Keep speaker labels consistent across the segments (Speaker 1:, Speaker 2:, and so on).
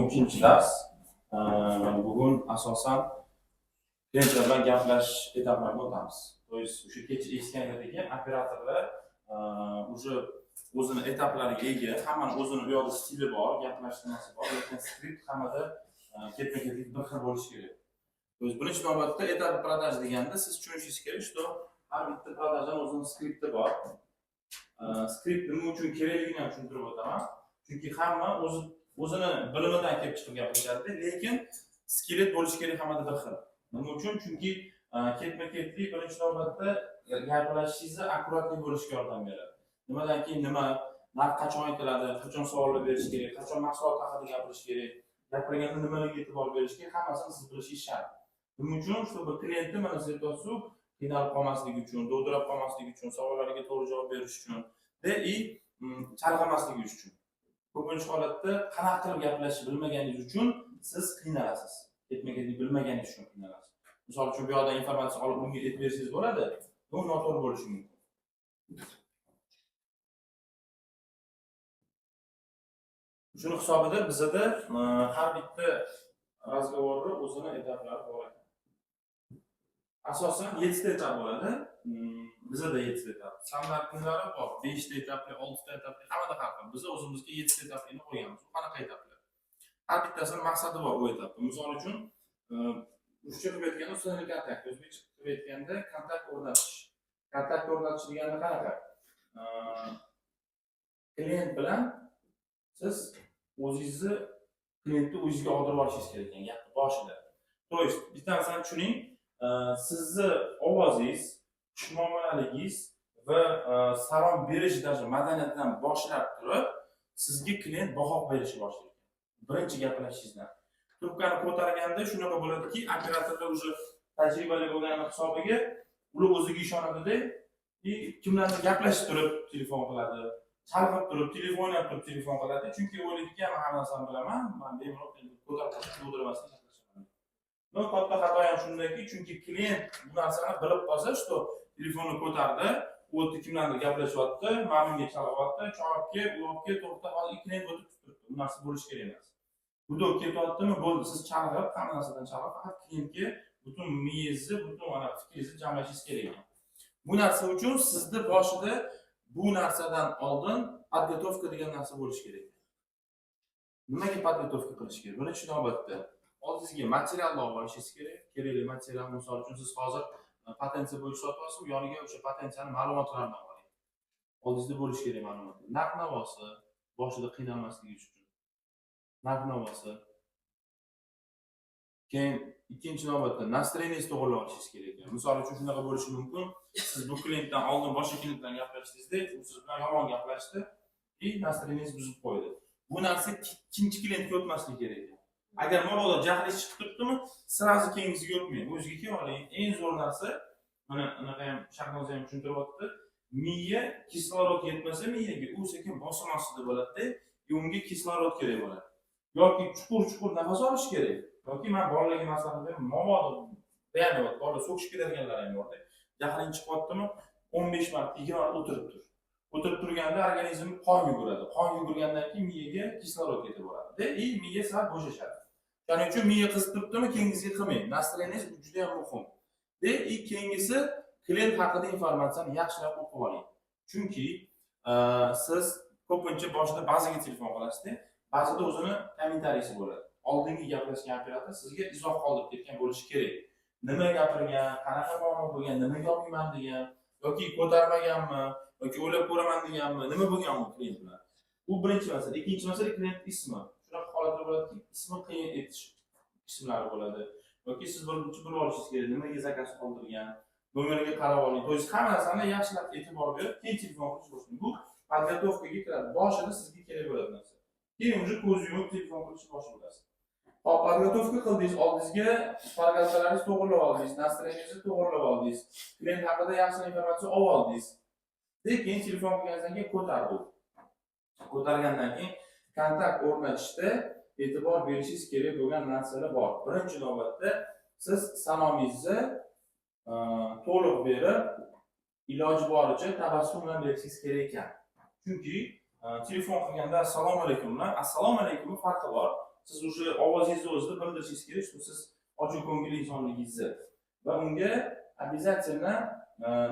Speaker 1: İkinci ders. Bugun asosan klient bilan gaplashish etaplarini o'tamiz. То есть o'sha kecha eshitganlaridagi operatorlar o'zini etaplariga ega, hammani o'zini u yoqda stili bor, gaplashtirmasi bor, lekin skript hammada ketma-ketlik bir xil bo'lishi kerak. То есть birinchi navbatda etap продаж deganda siz tushunishingiz kerak, что har bitta продажdan o'zining skripti bor. Skript nima uchun kerakligini ham tushuntirib o'taman. Chunki hamma o'zini bilimidan kelib chiqib gapirishadi, lekin skelet bo'lishi kerak hammada bir xil. Nima uchun? Chunki ketma-ketlik birinchi navbatda gaplashishingizni akkuratli bo'lishga yordam beradi. Nimadan keyin nima, narx qachon aytiladi, qachon savollar berish kerak, qachon mahsulot haqida gapirish kerak, gapirganda nimalarga e'tibor berish kerak, hammasini siz bilishingiz shart. Nima uchun? Чтобы klientni mana shu qiynalib qolmasligi uchun, dovdirab qolmasligi uchun, savollariga to'g'ri javob berish uchun и chalg'imasligi uchun. Ko'pincha holatda qanaqa qilib gaplashishni bilmaganingiz uchun siz qiynalasiz. Ketma-ketlik bilmaganingiz uchun qiynalasiz. Misol uchun bu yoqda informatsiya olib unga aytib bersangiz bo'ladi, bu noto'g'ri bo'lishi mumkin. Shuning hisobida bizda har bitta razgovorda o'zini etaplari bor ekan. Asosan 7 ta etap bo'ladi. Bizda 7 ta etap. Standart kunlari bor. 5 ta etapli, 6 ta etapli, hammada har xil. Biz o'zimizga 7 ta etapni qo'yamiz. Bu qanaqa etaplar? Har bittasining maqsadi bor bu etapda. Misol uchun ruscha qilib aytganda ustidan kontakt, o'zbekcha qilib aytganda kontakt o'rnatish. Kontakt o'rnatish degani qanaqa? Klient bilan siz o'zingizni klientni o'zingizga oldirib olishingiz kerak ekan gapni boshida. To есть bittanisini tushuning, sizni ovozingiz, xushmuomalaligingiz va salom berish darajasi madaniyatidan boshlab turib, sizga klient baho berishni boshlaydi. Birinchi gaplashishingizdan. Trubkani ko'targanda shunaqa bo'ladiki, operatorlar o'zi tajribali bo'lgani hisobiga ular o'ziga ishonadi-da, kimlarni gaplashib turib telefon qiladi, chalg'ib turib, telefon turib telefon qiladi. Chunki o'ylaydiki, men hamma narsani bilaman, men bemalol ko'tarib o'tirmasdan gaplashaman. No, katta xato ham shundaki, chunki klient bu narsani bilib qolsa, что telefonni ko'tardi, u yerda kimlardir gaplashyapti, ma'lumga chalg'yapti, chog'ibga, uyoqga to'xtab, hozir klient o'tib turibdi. Bu narsa bo'lish kerak emas. Bu dok ketyaptimi, bo'ldi, siz chalg'ib, hamma narsadan chalg'ib, faqat klientga butun miyangizni, butun mana fikringizni jamlashingiz kerak ekan. Bu narsa uchun sizda boshida bu narsadan oldin podgotovka degan narsa bo'lish kerak. Nimaga podgotovka qilish kerak? Birinchi navbatda oldingizga materiallar olib olishingiz kerak. Kerakli material, misol uchun siz hozir potensiya bo'yicha sotyapsiz, yoniga o'sha potensiyani ma'lumotlarini oling. Oldingizda bo'lish kerak ma'lumotlar. Narx-navosi, boshida qiynalmasligingiz uchun. Narx-navosi. Keyin ikkinchi navbatda настроениеңizni to'g'rilab olishingiz kerak. Misol uchun shunaqa bo'lishi mumkin. Siz bu klientdan oldin boshqa klient bilan gaplashdingizda, u siz bilan yomon gaplashdi, настроениеңiz buzib qo'ydi. Bu narsa ikkinchi klientga o'tmasligi kerak. Agar mabodo jahlingiz chiqib turibdimi, sirazi keyingisiga o'tmang. O'ziga kelib oling. Eng zo'r narsa, mana unaqa ham sharhnoza ham tushuntiryapti. Miya kislorod yetmasa miyaga, u sekin bosim ostida bo'ladi-da, unga kislorod kerak bo'ladi. Yoki chuqur nafas olish kerak. Yoki men bolalarga maslahat beraman, mabodo beyanayapti, bola so'kishib ketadiganlar ham bor-da. Jahling chiqyaptimi, 15 marta, 20 marta o'tirib tur. O'tirib turganda organizm qon yuguradi. Qon yugurgandan keyin miyaga kislorod yetib boradi. Miya sal bo'shashadi. Shuning uchun miya qizib turibdimi, keyingisiga qilmang. Настроениеңiz juda ham muhim. Keyingisi klient haqida informatsiyani yaxshilab o'qib oling. Chunki siz ko'pincha boshida ba'ziga telefon qilasiz-da, ba'zida o'zini kommentariyasi bo'ladi. Oldingi gaplashgan operator sizga izoh qoldirib ketgan bo'lishi kerak. Nima gapirgan, qanaqa muammo bo'lgan, nimaga olmayman degan, yoki ko'tarmaganmi, yoki o'ylab ko'raman deganmi, nima bo'lgan u klient bilan. Bu birinchi masala. Ikkinchi masala klient ismi. Shunaqa holatlar bo'ladiki, ismi qiyin aytish ismlari bo'ladi. Yoki siz birinchi bilib olishingiz kerak, nimaga zakaz qoldirgan, nomeriga qarab oling. To есть hamma narsani yaxshilab e'tibor berib, keyin telefon qilish boshlang. Bu podgotovkaga kiradi. Boshida sizga kerak bo'ladi narsa. Keyin уже ko'z yumib telefon qilishni boshlaysiz. Hop, podgotovka qildingiz, oldingizga paragraflaringizni to'g'rilab oldingiz, настроениеңizni to'g'rilab oldingiz, klient haqida yaxshi informatsiya olib oldingiz. Keyin telefon qilganingizdan keyin ko'tardi. Ko'targandan keyin kontakt o'rnatishda e'tibor berishingiz kerak bo'lgan narsalar bor. Birinchi navbatda siz salomingizni to'liq berib, iloji boricha tabassum bilan berishingiz kerak ekan. Chunki telefon qilganda assalomu alaykum bilan assalomu alaykum farqi bor. siz o'sha ovozingizni o'zida bildirishingiz kerak, shu siz ochiq ko'ngilli insonligingizni va unga обязательно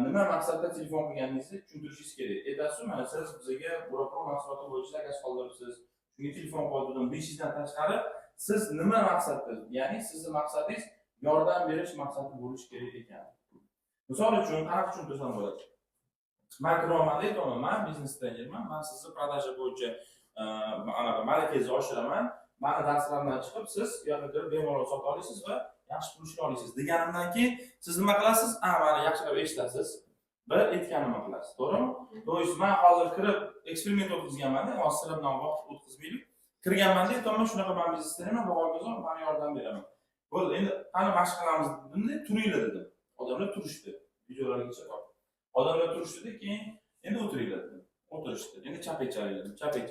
Speaker 1: nima maqsadda telefon qilganingizni tushuntirishingiz kerak. Aytasiz, mana siz bizga Buropro mahsuloti bo'yicha zakaz qoldiribsiz. Shunga telefon qoldirdim. 500 dan tashqari siz nima maqsadda, ya'ni sizning maqsadingiz yordam berish maqsadi bo'lishi kerak ekan. Misol uchun, qanaqa tushuntirsam bo'ladi? Men kiroman aytaman, men biznes trenerman, men sizni prodaja bo'yicha anaqa malakangizni oshiraman. Meni darslardan chiqib siz u yerga kirib bemalol sota olasiz va yaxshi pul ishla olasiz. Deganimdan keyin siz nima qilasiz? Meni yaxshilab eshitasiz. Bir aytganimni qilasiz, to'g'rimi? Do'st, men hozir kirib eksperiment o'tkazganman-da, hozir bilan vaqt o'tkazmaylik. Kirganman-da, aytaman, shunaqa men biznes trenerman, bog'ozim, men yordam beraman. Bo'ldi, endi qani mashq qilamiz dedimda, turinglar dedim. Odamlar turishdi. Videolarga chiqib. Odamlar turishdi, keyin endi o'tiringlar dedim. O'tirishdi. Endi chapek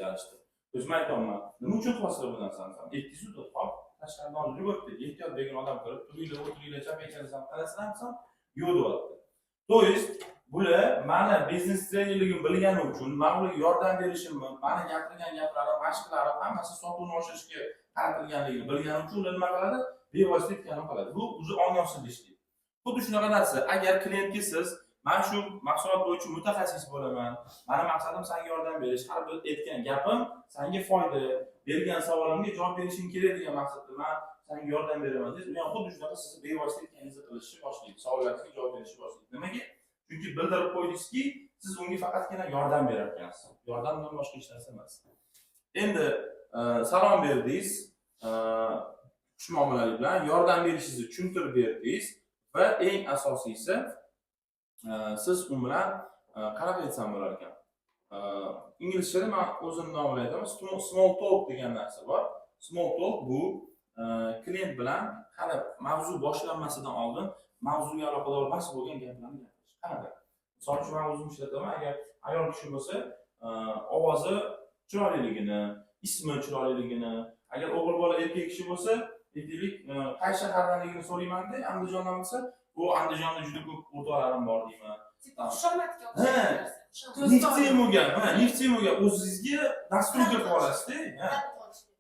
Speaker 1: chalishdi. O'zim aytaman, nima uchun qilasizlar bu narsani? Aytdingiz-ku, hop, tashqaridan yuribdi. Ehtiyot degan odam kirib, o'tiringlar, chapek chalisam, qarasam, yo'q deyapti. Do'st, bular meni biznes trenerligimni bilgani uchun, men ularga yordam berishimni, meni gapirgan gaplarim, mashqlarim hammasi sotuvni oshirishga qaratilganligini bilgani uchun ular nima qiladi? Bevosita aytganim qiladi. Bu o'zi ongyoqsizlik. Xuddi shunaqa narsa. Agar klientga siz men shu mahsulot bo'yicha mutaxassis bo'laman, meni maqsadim senga yordam berish, har bir aytgan gapim senga foyda, bergan savolimga javob berishing kerak degan maqsadda men senga yordam beraman deb, u ham xuddi shunaqa sizni bevosita aytganingizni qilishni boshlaydi, savollaringizga javob berishni boshlaydi. Nimaga? Chunki bildirib qo'ydingizki, siz unga faqatgina yordam berayotgansiz. Yordamdan boshqa hech narsa emas. Endi salom berdingiz, xushmuomalalik bilan yordam berishingizni tushuntirib berdingiz va eng asosiysi siz u bilan qanaqa aytsam bo'lar ekan? Inglizchada men o'zim nomini aytaman, small talk degan narsa bor. Small talk bu klient bilan hali mavzu boshlanmasidan oldin mavzuga aloqador emas bo'lgan gaplarni gapirish. Qanaqa? Misol uchun men o'zim ishlataman, agar ayol kishi bo'lsa, ovozi chiroyliligini, ismi chiroyliligini, agar o'g'il bola erkak kishi bo'lsa, aytaylik, qaysi shahardanligini so'rayman-da, Andijondan bo'lsa, bu Andijonda juda ko'p o'rtoqlarim bor deyman.
Speaker 2: Xushomadga
Speaker 1: Neftemoga o'zingizga dastur qilib olasiz-da.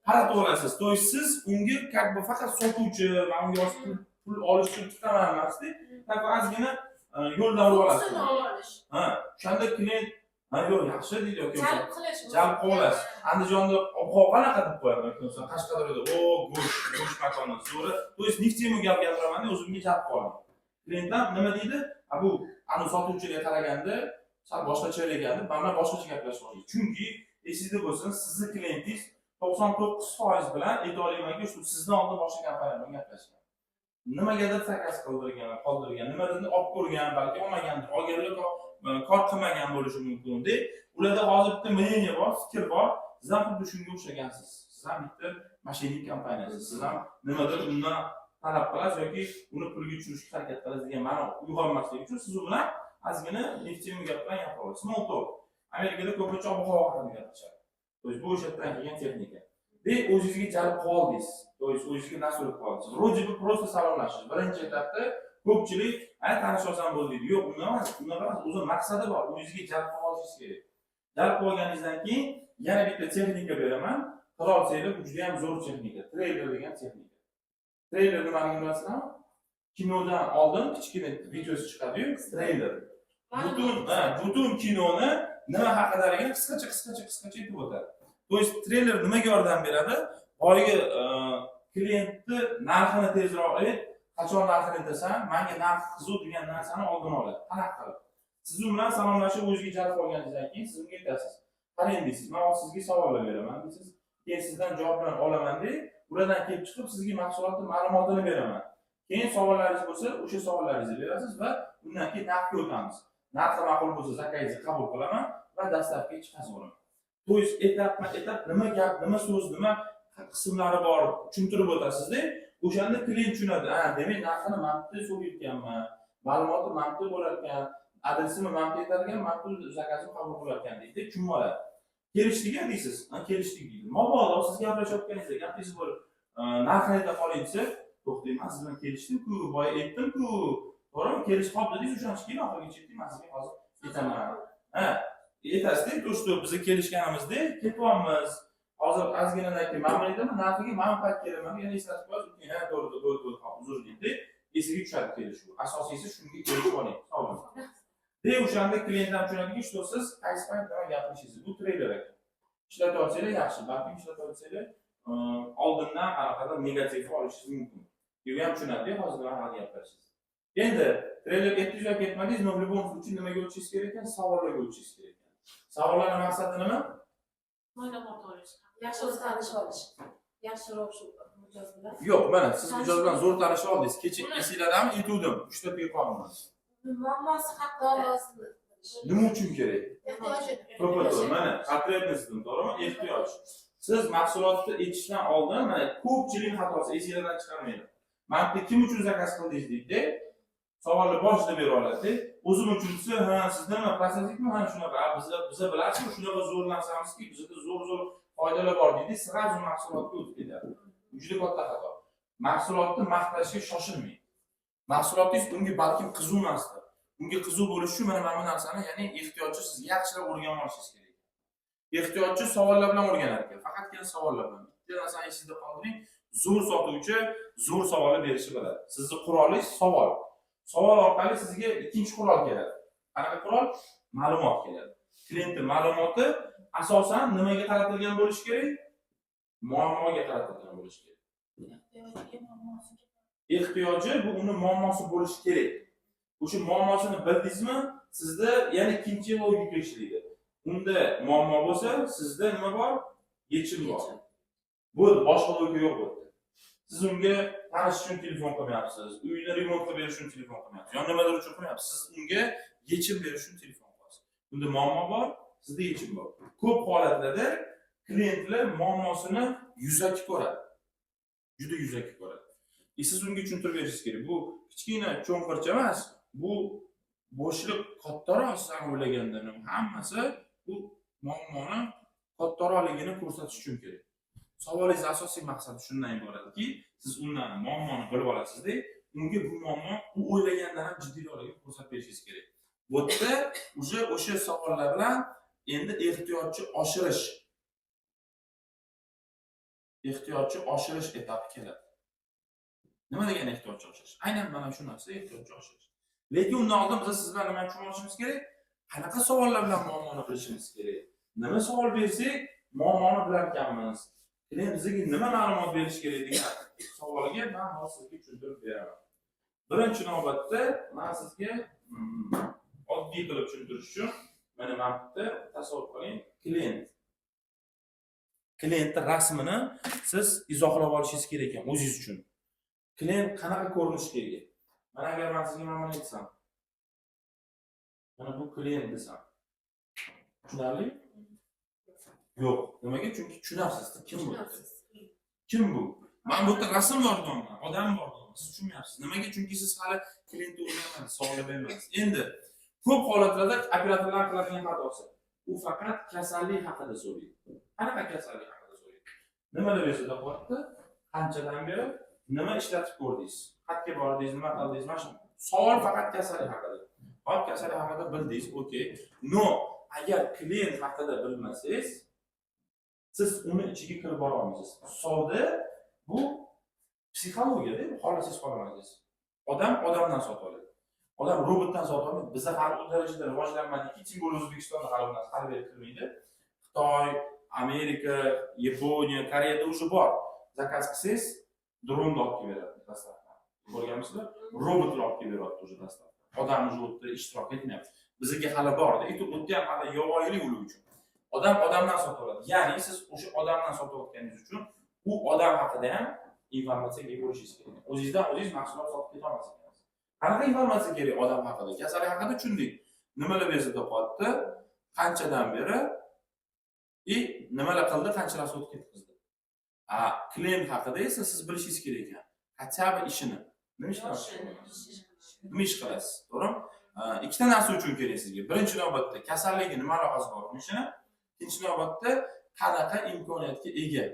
Speaker 1: Qaratib olasiz. To есть siz unga как бы faqat sotuvchi, men unga pul olish uchun chiqaman emas-da. Tak ozgina yo'ldan olasiz. O'shanda klient yo'q, yaxshi deydi yoki jalb qilasiz. Andijonda ob-havo qanaqa deb qo'yadi, masalan, Qashqadaryoda go'sht makoni zo'ri. To есть neftemoga gapiraman-da, o'zimga jalb qilaman. Klientlar nima deydi? Bu anu sotuvchiga qaraganda sal boshqacha eleganda, mendan boshqacha gaplashib oladi. Chunki esingizda bo'lsin, sizning klientingiz 99% bilan ayta olamanki, shu sizdan oldin boshqa kompaniya bilan gaplashgan. Nimagadir zakaz qoldirgan, nimadir olib ko'rgan, balki olmagandir, olganlar kor qilmagan bo'lishi mumkin deb, ularda hozir bitta мнение bor, fikr bor. Siz ham xuddi shunga o'xshagansiz. Siz ham bitta mashinik kompaniyasiz. Siz ham nimadir undan talab qilasiz yoki uni pulga tushirishga harakat qilasiz degan ma'no uyg'onmaslik uchun siz u bilan ozgina neftemoga gap bilan gapira olasiz. Small talk. Amerikada ko'pincha ob-havo haqida gapirishadi. Bu o'sha yerdan kelgan texnika. Ve o'zingizga jalb qoldingiz. To есть o'zingizga nasib qoldingiz. Вроде бы просто salomlashish. Birinchi etapda ko'pchilik tanishasan bo'ldi deydi. Yo'q, undan emas. O'zi maqsadi bor. O'zingizga jalb qolishingiz kerak. Jalb qolganingizdan keyin yana bitta texnika beraman. Qila olsanglar, bu juda ham zo'r texnika. Trailer degan texnika. Trailer nimaligini bilasizmi? Kinodan oldin kichkina videosi chiqadi-yu, trailer. Butun kinoni nima haqidaligini qisqacha aytib o'tadi. To есть trailer nimaga yordam beradi? Boyagi klientni narxini tezroq ayt, qachon narxini aytasan, menga narx qiziq degan narsani oldin oladi. Qanaqa qilib? Siz u bilan salomlashib o'zingizga jalb qilganingizdan keyin siz unga aytasiz. Qarang deysiz, men sizga savollar beraman deysiz. Keyin sizdan javoblarni olaman deb, buradan kelib chiqib sizga mahsulotning ma'lumotini beraman. Keyin savollaringiz bo'lsa, o'sha savollaringizni berasiz va undan keyin narxga o'tamiz. Narxi ma'qul bo'lsa, zakazingizni qabul qilaman va dastlabki chiqazib olaman. To есть etap nima gap, nima so'z, nima qismlari bor tushuntirib o'tasizda, o'shanda klient tushunadi. Demak, narxini ma'qul so'rayotganman, ma'lumoti ma'qul bo'lar ekan, adresini ma'qul etar ekan, ma'qul zakazini qabul qilar ekan deydi, tushunib oladi. Kelishdik deysiz. Kelishdik deydi. Mabodo siz gaplashayotganingizda gapingiz bo'lib, narxini ayta qoling desa, to'xtang, men siz bilan kelishdim-ku, boya aytdim-ku. To'g'rimi? Kelishib qoldi deysiz, o'shancha keyin oxirigacha aytdim, men sizga hozir aytaman. Aytasizda, do'stlar, biz kelishganimizda ketyapmiz. hozir ozgina aytdim, men buni aytaman, narxiga men payt kelaman, yana eslatib qo'yasiz, ha, to'g'ri, uzr deydi. Esiga tushadi kelishuv. Asosiysi shunga kelishib oling. Sog'lom. O'shanda klient ham tushunadiki, что siz qaysi payt nima gapirishingiz. Bu treyler ekan. Ishlatib olsangiz yaxshi, balki ishlatib olsangiz oldindan qanaqadir negativ olishingiz mumkin. Bu ham tushunadi, hozir nima gapirishingiz. Endi treyler ketdi-yu ketmadingiz, но в любом случае nimaga o'tishingiz kerak ekan? Savollarga o'tishingiz kerak ekan. Savollarning maqsadi nima?
Speaker 2: Ma'lumot olish.
Speaker 3: Yaxshi tanishib olish. Yaxshiroq shu mijoz bilan.
Speaker 1: Yo'q, mana siz mijoz bilan zo'r tanishib oldingiz. Kecha esinglardami, aytuvdim, 3 ta peyqomman.
Speaker 3: Muammosi haqida
Speaker 1: Nima uchun kerak?
Speaker 3: ehtiyoji.
Speaker 1: To'g'ri, mana qat'iyatni to'g'rimi? Ehtiyoj. Siz mahsulotni ekishdan oldin mana ko'pchilik xatosi esingizdan chiqarmaydi. Mana bitta kim uchun zakaz qildingiz deydi. Savolni boshida berib oladi. O'zim uchun desa, ha, sizda nima protsessikmi? Ha, shunaqa. Biz bilasizmi, shunaqa zo'rlansamizki, bizda zo'r foydalar bor deydi. Siraj mahsulotga o'tib ketadi. Juda katta xato. Mahsulotni maqtashga shoshilmang. Mahsulotingiz unga balkim qiziq emasdi. Unga qiziq bo'lish uchun mana bu narsani, ya'ni ehtiyojchi siz yaxshilab o'rganib olishingiz kerak. Ehtiyojchi savollar bilan o'rganar ekan. Faqatgina savollar bilan. Bitta narsani esingizda qoldiring. Zo'r sotuvchi zo'r savollar berishni biladi. Sizning qurolingiz savol. Savol orqali sizga ikkinchi qurol keladi. Qanaqa qurol? Ma'lumot keladi. Klientning ma'lumoti asosan nimaga qaratilgan bo'lishi kerak? Muammoga qaratilgan bo'lishi kerak. Ehtiyoji bu uni muammosi bo'lishi kerak. O'sha muammosini bildingizmi, sizda yana ikkinchi logika ishlaydi. Unda muammo bo'lsa, sizda nima bor? Yechim bor. Bu boshqa logika yo'q bu. Siz unga tanish uchun telefon qilmayapsiz, uyni remont qilib berish uchun telefon qilmayapsiz, yo nimadir uchun qilmayapsiz. Siz unga yechim berish uchun telefon qilyapsiz. Bunda muammo bor, sizda yechim bor. Ko'p holatlarda klientlar muammosini yuzaki ko'radi. Juda yuzaki ko'radi. Siz unga tushuntirib berishingiz kerak. Bu kichkina cho'nqircha emas, bu bo'shliq kattaroq sizlar o'ylagandan hammasi bu muammoni kattaroqligini ko'rsatish uchun kerak. Savolingiz asosiy maqsadi shundan iboratki, siz undan muammoni bilib olasizda, unga bu muammo u o'ylagandan ham jiddiyroqligini ko'rsatib berishingiz kerak. Bu yerda o'sha savollar bilan endi ehtiyojchi oshirish etapi keladi. Nima degani ehtiyojchi oshirish? Aynan mana shu narsa ehtiyojchi oshirish. Lekin undan oldin biz sizlar nima tushunishimiz kerak? Qanaqa savollar bilan muammoni bilishimiz kerak? Nima savol bersak, muammoni bilar ekanmiz. Klient bizga nima ma'lumot berish kerak degan savolga men hozir sizga tushuntirib beraman. Birinchi navbatda men sizga oddiy qilib tushuntirish uchun mana bu yerda tasavvur qiling, klient rasmini siz izohlab olishingiz kerak ekan o'zingiz uchun. Klient qanaqa ko'rinishga ega? Mana agar men sizga mana buni aytsam. Mana bu klient desam. Tushunarli? Yo'q. Nimaga? Chunki tushunarsiz. Kim bu? Kim bu? Men bu yerda rasm bor deyman, odam bor deyman. Siz tushunmayapsiz. Nimaga? Chunki siz hali klientni o'rganmadingiz, savol bermadingiz. Endi ko'p holatlarda operatorlar qiladigan xatosi. U faqat kasallik haqida so'raydi. Qanaqa kasallik haqida so'raydi? Nima deb yozadi qo'yapti? Qanchadan beri nima ishlatib ko'rdingiz? Qayerga bordingiz, nima qildingiz? Mana shu savol faqat kasallik haqida. Hop, kasallik haqida bildingiz, okey. No, agar klient haqida bilmasangiz, siz uni ichiga kirib bora olmaysiz. Savdo bu psixologiya-da, xohlasangiz qolamaysiz. Odam odamdan sotib oladi. Odam robotdan sotib olmaydi. Bizda hali u darajada rivojlanmadiki, kim bo'l O'zbekistonda hali bu narsa hali berib kirmaydi. Xitoy, Amerika, Yaponiya, Koreyada уже bor. Zakaz qilsangiz, dron olib keladi dastlabdan. Ko'rganmisizlar? Robot olib kelyapti уже dastlabdan. Odam уже o'tda ishtirok etmayapti. Bizga hali bor-da, o'tda ham hali yovvoyilik ular uchun. Odam odamdan sotib oladi. Ya'ni siz o'sha odamdan sotib olganingiz uchun u odam haqida ham informatsiyaga ega bo'lishingiz kerak. O'zingizdan o'zingiz mahsulot sotib keta olmasangiz. Qanaqa informatsiya kerak odam haqida? Kasallik haqida tushundik. Nimalar bezida qoldi? Qanchadan beri nimalar qildi, qanchalar sotib ketkizdi. Klient haqida esa siz bilishingiz kerak ekan. Хотя бы ishini. Nima ish qilasiz? Nima ish qilasiz? To'g'rimi? Ikkita narsa uchun kerak sizga. Birinchi navbatda kasalligi nima aloqasi bor ishini, ikkinchi navbatda qanaqa imkoniyatga ega.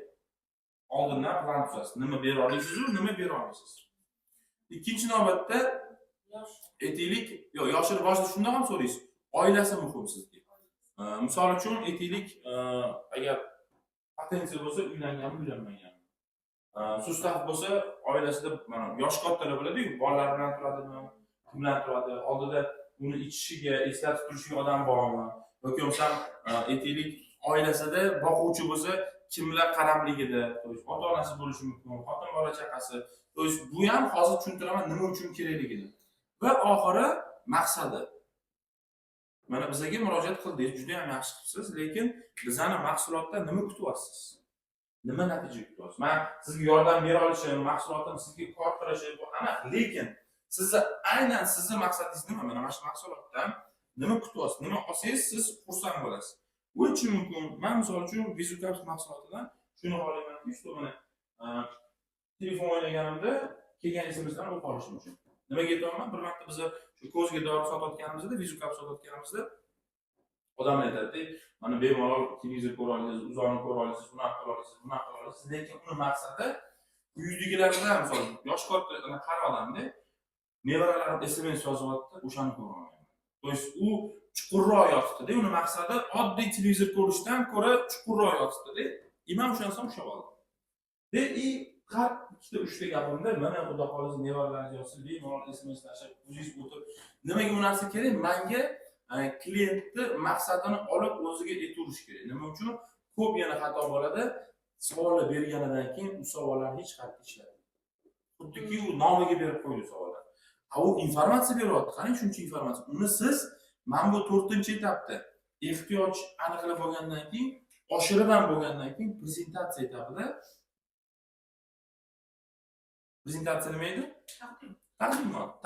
Speaker 1: Oldindan plan tuzasiz. Nima bera olasiz, nima bera olmaysiz. Ikkinchi navbatda aytaylik, yoshini boshida shunday ham so'raysiz. Oilasi muhim sizga. Misol uchun aytaylik, agar potensiya bo'lsa, uylanganmi, uylanmaganmi. Sustaf bo'lsa, oilasida mana yosh kattalar bo'ladi-ku, bolalar bilan turadimi, kim bilan turadi, oldida uni ichishiga, eslatib turishiga odam bormi? Yoki bo'lmasam, aytaylik, oilasida boquvchi bo'lsa, kimlar qaramligida, ota-onasi bo'lishi mumkin, xotin bola chaqasi. Bu ham hozir tushuntiraman nima uchun kerakligini. Va oxiri maqsadi. Mana bizga murojaat qildingiz, juda ham yaxshi qilibsiz, lekin bizani mahsulotdan nima kutyapsiz? Nima natija kutyapsiz? Men sizga yordam bera olishim, mahsulotim sizga kor qilishi bu aniq, lekin aynan sizni maqsadingiz nima? Mana shu mahsulotdan nima kutyapsiz? Nima olsangiz siz xursand bo'lasiz. Bu uchun mumkin. Men misol uchun Vizucaps mahsulotidan shuni xohlaymanki, shu mana telefon o'ynaganimda kelgan esimizdan o'qib olishim uchun. Nimaga aytyapman? Bir vaqtda biz shu ko'zga dori sotayotganimizda, Vizucaps sotayotganimizda odam aytadi, mana bemalol televizor ko'ra olasiz, uzoqni ko'ra olasiz, bunaqa qila olasiz, bunaqa qila olasiz, lekin uni maqsadi uydagilardan, misol yosh katta qari odamda nevaralarim SMS yozyapti, o'shani ko'raman. To'g'risi u chuqurroq yotibdi-da, uni maqsadi oddiy televizor ko'rishdan ko'ra chuqurroq yotibdi-da. Men o'shansam ushlab oldim. Har ikkita uchta gapimda mana xudo xohlasa nevaralaringiz yozsin, bemalol SMS tashlab, o'zingiz o'tirib, nimaga bu narsa kerak? Menga klientni maqsadini olib o'ziga aytirish kerak. Nima uchun? Ko'p yana xato bo'ladi. Savollar berganidan keyin u savollar hech qayerda ishlaydi. Xuddiki u nomiga berib qo'ydi savollar. U informatsiya beryapti. Qarang, shuncha informatsiya. Uni siz mana bu 4-etapda ehtiyoj aniqlab bo'lgandan keyin, oshirib ham bo'lgandan keyin prezentatsiya etapida prezentatsiya nima edi?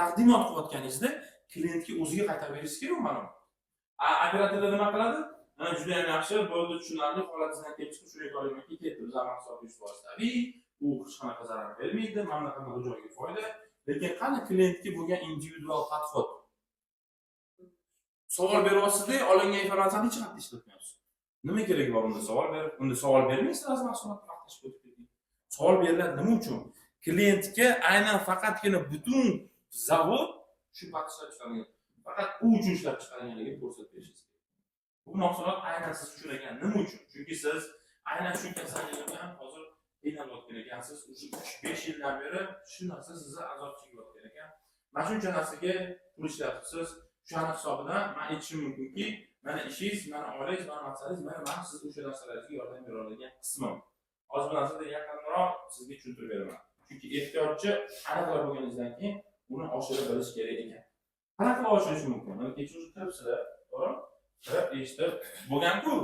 Speaker 1: Taqdimot qilayotganingizda klientga o'ziga qaytarib berishingiz kerak mana. Operatorlar nima qiladi? Mana juda ham yaxshi, bo'ldi, tushunarli, holatingizdan kelib chiqib shunday qilingki, ketdi, biz mahsulot 100% tabiiy, u hech qanaqa zarar bermaydi, mana qanaqa joyga foyda. Lekin qani klientga bo'lgan individual podxod? Savol beryapsiz-da, olingan informatsiyani hech qanday ishlatmayapsiz. Nima keragi bor unda savol berib? Unda savol bermaysiz, o'z mahsulotni maqtashib o'tib keting. Savol beriladi nima uchun? Klientga aynan faqatgina butun zavod shu ishlab chiqargan. Faqat u uchun ishlab chiqarganligini ko'rsatib berishingiz kerak. Bu mahsulot aynan siz uchun ekan. Nima uchun? Chunki siz aynan shu kasallikka ham hozir qiynalib ekansiz. O'sha 3-5 yildan beri shu narsa sizni azob chekyapti ekan. Mana shuncha narsaga pul ishlatibsiz. O'shani hisobidan men aytishim mumkinki, mana ishingiz, mana oilangiz, mana maqsadingiz, mana siz o'sha narsalarga yordam bera oladigan qismim. Hozir bu narsada yaqinroq sizga tushuntirib beraman. Chunki ehtiyojchi aniqlab bo'lganingizdan keyin uni oshirib bilish kerak ekan. Qanaqa oshirish mumkin? Mana kechuvchi kiribsizlar, to'g'rimi? Kirib eshitib bo'lgan-ku.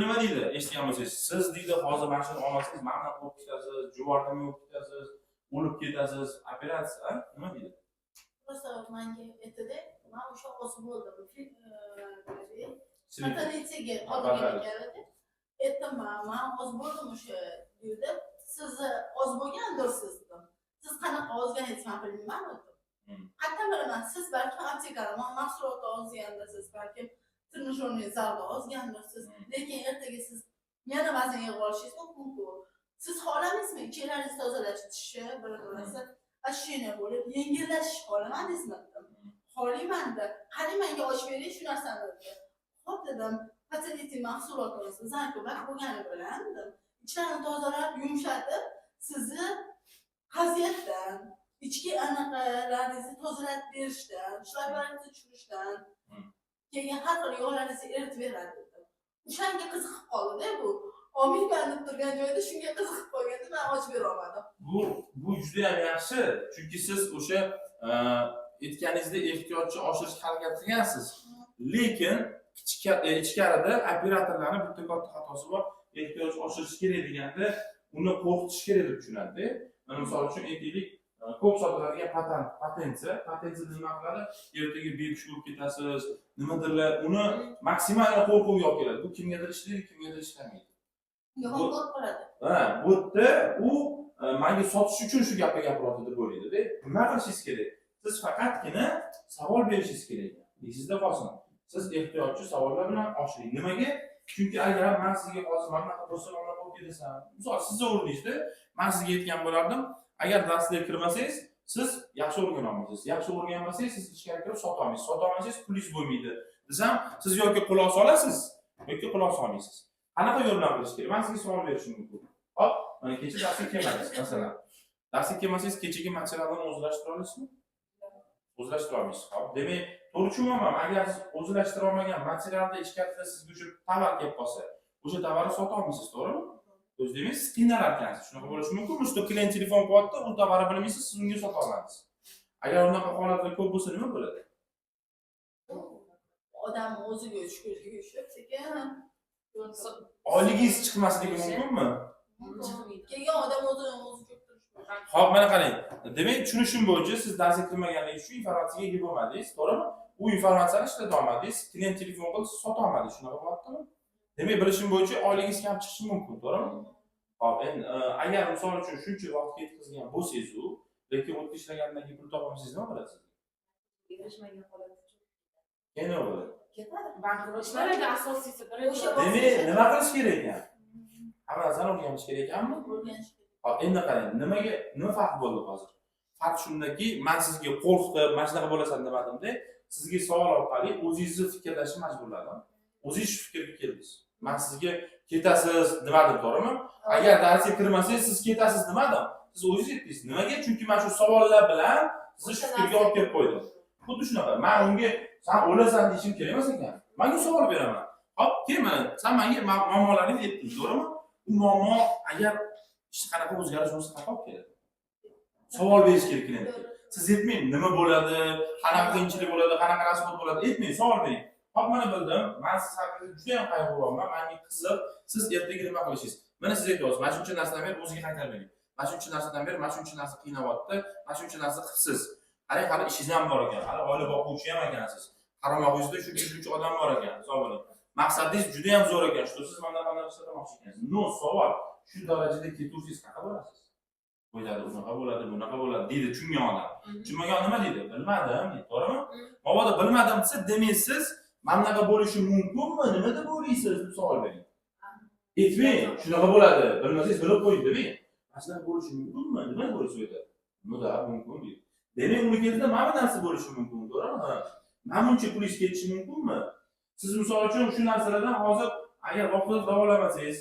Speaker 1: Nima deydi? Eshitgan bo'lsangiz, siz deydi, hozir mashina olmasangiz, mana qo'yib ketasiz, juvardami yo'q ketasiz, o'lib ketasiz, operatsiya, nima deydi?
Speaker 3: Просто menga aytdi, men o'sha oz bo'ldim. Maternitega olgan ekanlar. Aytdim, men oz bo'ldim o'sha deydi. Siz oz bo'lgandirsiz. Siz qanaqa ozganingiz men bilmayman o'tib. Qattan bilaman, siz balki aptekada mahsulot ozgandirsiz, balki trenajyorning zalda ozgandirsiz. Lekin ertaga siz yana vazn yig'ib olishingiz mumkin. Siz xohlamaysizmi ichkalaringizni tozalashni, bir-birinizni ashina bo'lib, yengillashish xohlamadingizmi? Xohlayman-da. Qani menga ochib bering shu narsani dedi. Xo'p dedim, fertility mahsulotimizni zarko'bak bo'lgani bilan ichlarini tozalab, yumshatib, sizni qaziyatdan, ichki anaqalaringizni tozalatib berishdan, shlaglaringizni tushirishdan, keyin har xil yog'laringizni eritib beradi dedi. O'shanga qiziqib qoldi-da bu. Olmayman deb turgan joyda shunga qiziqib qolganda men ochib bera olmadim.
Speaker 1: Bu juda ham yaxshi, chunki siz o'sha aytganingizda ehtiyojni oshirishga harakat qilgansiz. Lekin ichkarida operatorlarning bitta katta xatosi bor. Ehtiyoj oshirish kerak deganda uni qo'rqitish kerak deb tushunadi. Mana misol uchun aytaylik, ko'p sotiladigan potensiya nima qiladi? Ertaga bekish bo'lib ketasiz, nimadirlar, uni maksimal qo'rquvga olib keladi. Bu kimgadir ishlaydi, kimgadir ishlamaydi.
Speaker 3: Yo'q qoladi.
Speaker 1: Bu yerda u menga sotish uchun shu gapni gapiryapti deb o'ylaydi-da. Nima qilishingiz kerak? Siz faqatgina savol berishingiz kerak. Esingizda qolsin. Siz ehtiyojchi savollar bilan oshiring. Nimaga? Chunki agar men sizga hozir mana bunaqa bo'lsa, mana bo'lib ketasan. Misol sizni o'rningizda men sizga aytgan bo'lardim, agar darsga kirmasangiz, siz yaxshi o'rgana olmaysiz. Yaxshi o'rganmasangiz, siz ichkariga kirib sota olmaysiz. Sota olmasangiz, pulingiz bo'lmaydi. Desam, siz yoki quloq solasiz, yoki quloq solmaysiz. qanaqa yo'l bilan qilish kerak? Men sizga savol berishim mumkin. Hop, mana kecha darsga kelmadingiz, masalan. Darsga kelmasangiz, kechagi materialni o'zlashtira olasizmi? O'zlashtira olmaysiz. Hop, demak, to'g'ri tushunmayman. Agar siz o'zlashtira olmagan materialda ichkarida sizga o'sha tovar kelib qolsa, o'sha tovarni sota olmaysiz, to'g'rimi? O'zingiz siz qiynalar ekansiz. Shunaqa bo'lishi mumkin. Usta klient telefon qilyapti, u tovarni bilmaysiz, siz unga sota olasiz. Agar unaqa holatlar ko'p bo'lsa nima bo'ladi?
Speaker 3: Odam o'ziga shukurga yushib, sekin
Speaker 1: Oyligingiz chiqmasligi mumkinmi?
Speaker 3: kelgan odam o'zini o'zi cho'ktirishi.
Speaker 1: Xo'p, mana qarang. Demak, tushunishim bo'yicha siz darsga kirmaganligi uchun informatsiyaga ega bo'lmadingiz, to'g'rimi? U informatsiyani ishlata olmadingiz, klient telefon qilib sota olmadingiz, shunaqa bo'lyaptimi? Demak, bilishim bo'yicha oyligingiz kam chiqishi mumkin, to'g'rimi? Xo'p, endi agar misol uchun shuncha vaqt ketkazgan bo'lsangiz, lekin o'tda ishlagandan keyin pul topolmasangiz nima bo'lasiz? Keyin nima bo'ladi?
Speaker 3: Ketadi.
Speaker 2: Ishlarga asosiysi birinchi.
Speaker 1: Demak, nima qilish kerak ekan? Hammasini o'rganish kerak ekanmi?
Speaker 3: O'rganish kerak.
Speaker 1: Hop, endi qarang, nima farq bo'ldi hozir? Farq shundaki, men sizga qo'rqitib, mana shunaqa bo'lasan demadimda, sizga savol orqali o'zingizni fikrlashni majburladim. O'zingiz shu fikrga keldingiz. Men sizga ketasiz demadim, to'g'rimi? Agar darsga kirmasangiz, siz ketasiz demadim. Siz o'zingiz aytdingiz. Nimaga? Chunki men shu savollar bilan sizni shu fikrga olib kelib qo'ydim. Xuddi shunaqa. Men unga "Sen o'lasan" deyishim kerak emas ekan. Menga savol beraman. Hop, kel mana, sen menga muammolaringni aytding, to'g'rimi? U muammo agar hech qanaqa o'zgarish bo'lsa qanaqa olib keladi? Savol berish kerak klientga. Siz aytmang, nima bo'ladi, qanaqa qiyinchilik bo'ladi, qanaqa rasmot bo'ladi, aytmang, savol bering. Hop, mana bildim. Men siz haqingizda juda ham qayg'uryapman. Menga qiziq, siz ertaga nima qilishingiz. Mana siz aytyapsiz, mana shuncha narsadan beri o'ziga qaytarib bering. Mana shuncha narsadan beri mana shuncha narsa qiynayapti, mana shuncha narsa qilibsiz. Hali ishingiz ham bor ekan, hali oila boquvchi ham ekansiz. Qaramog'ingizda shuncha odam bor ekan, savol bering. Maqsadingiz juda ham zo'r ekan, shu siz mendan qanday ishlamoqchi ekansiz. No, savol. Shu darajada ketursiz qanaqa bo'lasiz? Qo'yadi, unaqa bo'ladi, bunaqa bo'ladi deydi tushungan odam. Tushunmagan nima deydi? Bilmadim deydi, to'g'rimi? Mabodo bilmadim desa, demak siz mana bunaqa bo'lishi mumkinmi? Nima deb o'ylaysiz deb savol bering. Aytmang, shunaqa bo'ladi, bilmasangiz bilib qo'ying demang. Mana shunaqa bo'lishi mumkinmi? Nima bo'lishi o'yda? Nima mumkin deydi. Demak, uni keltirib mana bu narsa bo'lishi mumkin, to'g'rimi? Mana buncha pulingiz ketishi mumkinmi? Siz misol uchun shu narsalardan hozir agar vaqtida davolamasangiz,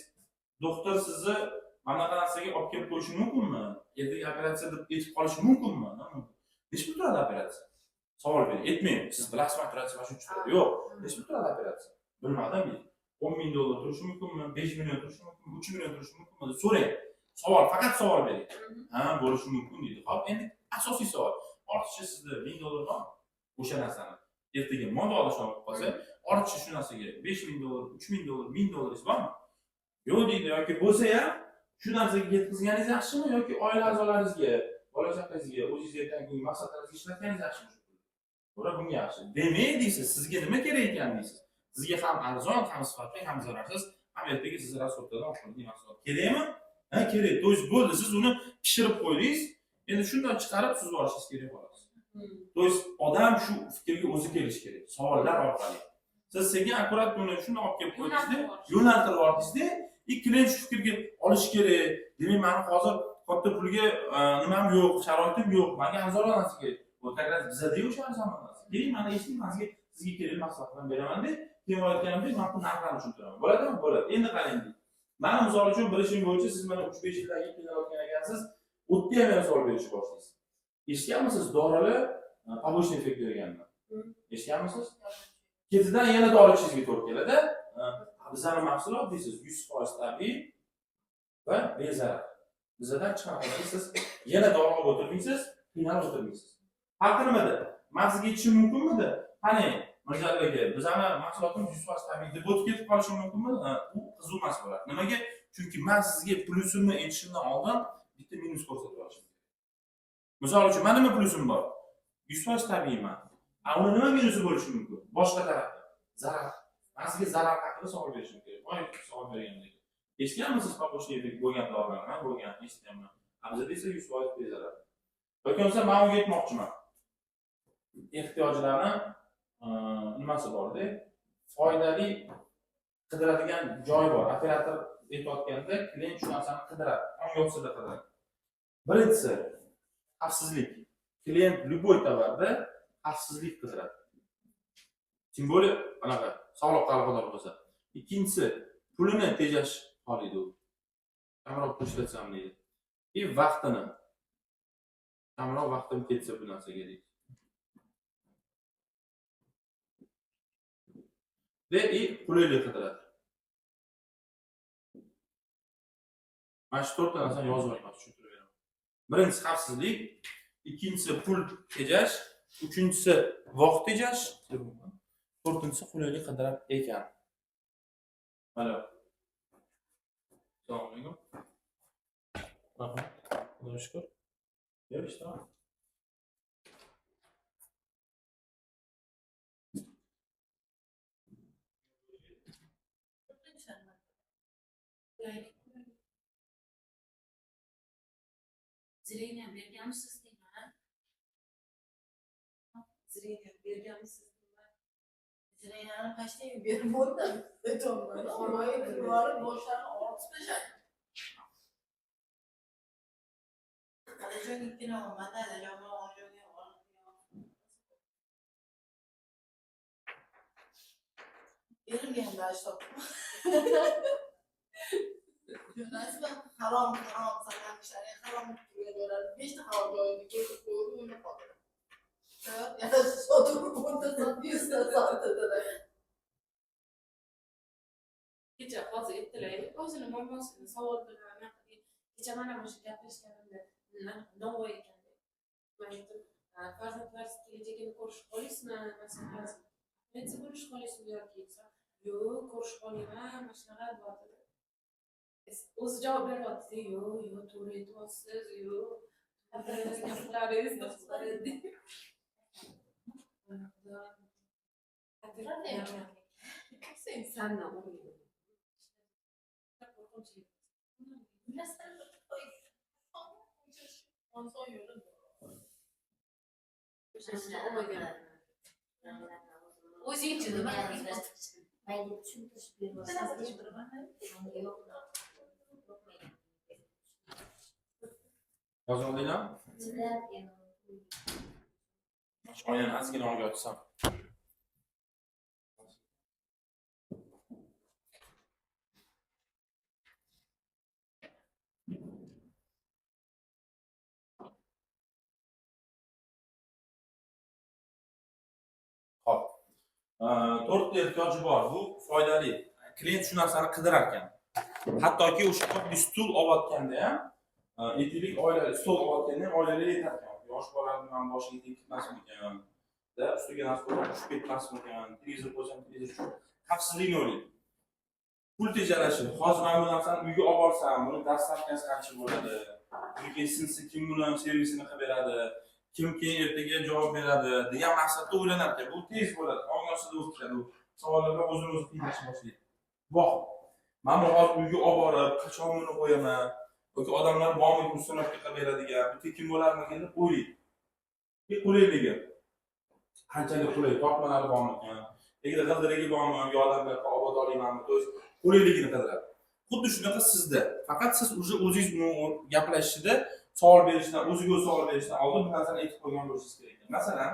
Speaker 1: doktor sizni mana bunaqa narsaga olib kelib qo'yishi mumkinmi? Ertaga operatsiya deb aytib qolishi mumkinmi? Necha pul turadi operatsiya? Savol bering. Aytmang, siz bilasizmi operatsiya mana shuncha turadi? Yo'q. Necha pul turadi operatsiya? Bilmadim. $10,000 turishi mumkinmi? 5 million turishi mumkinmi? 3 million turishi mumkinmi? So'rang. Savol, faqat savol bering. Ha, bo'lishi mumkin deydi. Xo'p, endi asosiy savol. Ortiqcha sizda $1000 bormi? O'sha narsani ertaga moda olishni olib qolsa, ortiqcha shu narsaga $5,000, $3,000, $1,000 bormi? Yo'q deydi, yoki bo'lsa ham shu narsaga yetkazganingiz yaxshimi yoki oila a'zolaringizga, bola chaqangizga, o'zingizga aytgan maqsadlaringizga ishlatganingiz yaxshimi? To'g'ri, bunga yaxshi. Demak deysiz, sizga nima kerak ekan deysiz. Sizga ham arzon, ham sifatli, ham zararsiz, ham ertaga siz rasxoddan oshirgan mahsulot kerakmi? Ha, kerak. To есть bo'ldi, siz uni pishirib qo'ydingiz. Endi shundan chiqarib siz olishingiz kerak xolos. To есть odam shu fikrga o'zi kelish kerak, savollar orqali. Siz sekin akkurat buni shunday olib kelib qo'ydingizda, yo'naltirib yordingizda, klient shu fikrga olish kerak. Demak, meni hozir katta pulga nimam yo'q, sharoitim yo'q, menga arzon narsa kerak. Bu taqrat bizada o'sha arzon narsa. Keling, mana eshiting, sizga kerak maslahatlarni beraman deb, keyin aytganimdek, men bu narxlarni tushuntiraman. Bo'ladimi? Bo'ladi. Endi qarang. Mana misol uchun bilishim bo'yicha siz mana 3-5 yildan keyin qiynalgan ekansiz, o'tda ham savol berishni boshlaysiz. Eshitganmisiz, dorilar побочный effekt berganini? Eshitganmisiz? Ketidan yana dori ichishingizga to'g'ri keladi. Bizning mahsulot deysiz 100% tabiiy va bezarar. Bizdan chiqarib siz yana dori olib o'tirmaysiz, qiynalib o'tirmaysiz. Farqi nimada? Men sizga aytishim mumkinmidi? Qani, Mirjalol aka, bizning mahsulotimiz 100% tabiiy deb o'tib ketib qolishi mumkinmi? U qiziq emas bo'ladi. Nimaga? Chunki men sizga plyusimni aytishimdan oldin bitta minus ko'rsatib olishim kerak. Misol uchun, men nima plyusim bor? 100% tabiiyman. Uni nima minusi bo'lishi mumkin? Boshqa tarafda zarar. Men sizga zarar haqida savol berishim kerak. Voy, savol bergandek. Eshitganmisiz побочный effekt bo'lgan dorilarni? Men bo'lgan, eshitganman. Bizda esa 100% bezarar. Yoki bo'lmasa men unga aytmoqchiman. Ehtiyojlarni nimasi bor-da? Foydali qidiradigan joy bor. Operator aytayotganda klient shu narsani qidiradi. Ongyoqsida qidiradi. Birinchisi xavfsizlik. Klient любой tovarda xavfsizlik qidiradi. Tем более anaqa sog'liqqa aloqador bo'lsa. Ikkinchisi pulini tejash xohlaydi u. Kamroq pul ishlatsam deydi. Vaqtini. Kamroq vaqtim ketsa bu narsaga deydi. Qulaylik qidiradi. Mana shu 4 ta narsani yozib olib tushuntirib beraman. Birinchisi xavfsizlik, ikkinchisi pul tejash, uchinchisi vaqt tejash, to'rtinchisi qulaylik qidirar ekan. Alo. Assalomu alaykum. Rahmat. Xudoga shukr. Ishdaman.
Speaker 2: Zireyni berganmisiz deyman. Zireyni berganmisiz deyman.
Speaker 3: Zireynani qashday bermoqda. Aytolmayman. Orqaga kirib boshlarini ortib tashladi. Qarajon ikkina olmadi, Adajon ojoga olib. Erimganda shtopdim. Nasıl haram sanatçılar, haram tutuyorlar. 5 tane havaydı, gelip koydu, öyle kaldı. Ya da oturup burada satıyorsa sattılar.
Speaker 2: Kecha hozir aytdilar, o'zini mamasini savollarni kecha mana shu gaplashganimda navoiy ekan deb. Men aytdim, farzandlaringiz kelajagini ko'rishib qolasizmi? Masalan, netsa ko'rishib qolasizmi yoki yo'q, ko'rishib qolayman, mana shunaqa deyapti. O'zi javob beryapti, yo'q, to'g'ri aytyapsiz, yo'q. Gaplaringiz to'g'ri. Sendan o'raydi. O'zingchi nima
Speaker 4: mayli tushuntirib berasiz.
Speaker 1: Yozib oldinglarmi? Oyani ozgina olib yotsam. Hop. 4 ta ehtiyoji bor. Bu foydali. Klient shu narsani qidirar ekan. Hattoki o'sha oddiy stul olayotganda ham, aytaylik, oilali stol olayotganda ham oilalar yetar ekan. Yosh bolalarni ham boshiga tekmasmi ekan. Da ustiga narsa qo'yib tushib ketmasmi ekan. Televizor qo'ysam, televizor uchun xavfsizlikni o'ylaydi. Pul tejalashi. Hozir men bu narsani uyga olib borsam, buni dastlabkasi qancha bo'ladi? Uyga sinsi kim buni servisini qilib beradi? Kim keyin ertaga javob beradi degan maqsadda o'ylanar ekan. Bu tez bo'ladi. Ongosida o'tadi. Savollarga o'zini-o'zi qiynashni boshlaydi. Voh. Men bu hozir uyga olib borib, qachon buni qo'yaman? Yoki odamlar bormi ustonovka qilib beradigan, bitta kim bo'larmikin deb o'ylaydi. Qulayligi. Qanchalik qulay, tortmalari bormi ekan? Egida g'ildiragi bormi, yo odamlar obod olaymanmi? To есть qulayligini qidiradi. Xuddi shunaqa sizda. Faqat siz o'zingiz bilan gaplashishda savol berishdan, o'ziga savol berishdan oldin bir narsani aytib qo'ygan bo'lishingiz kerak. Masalan,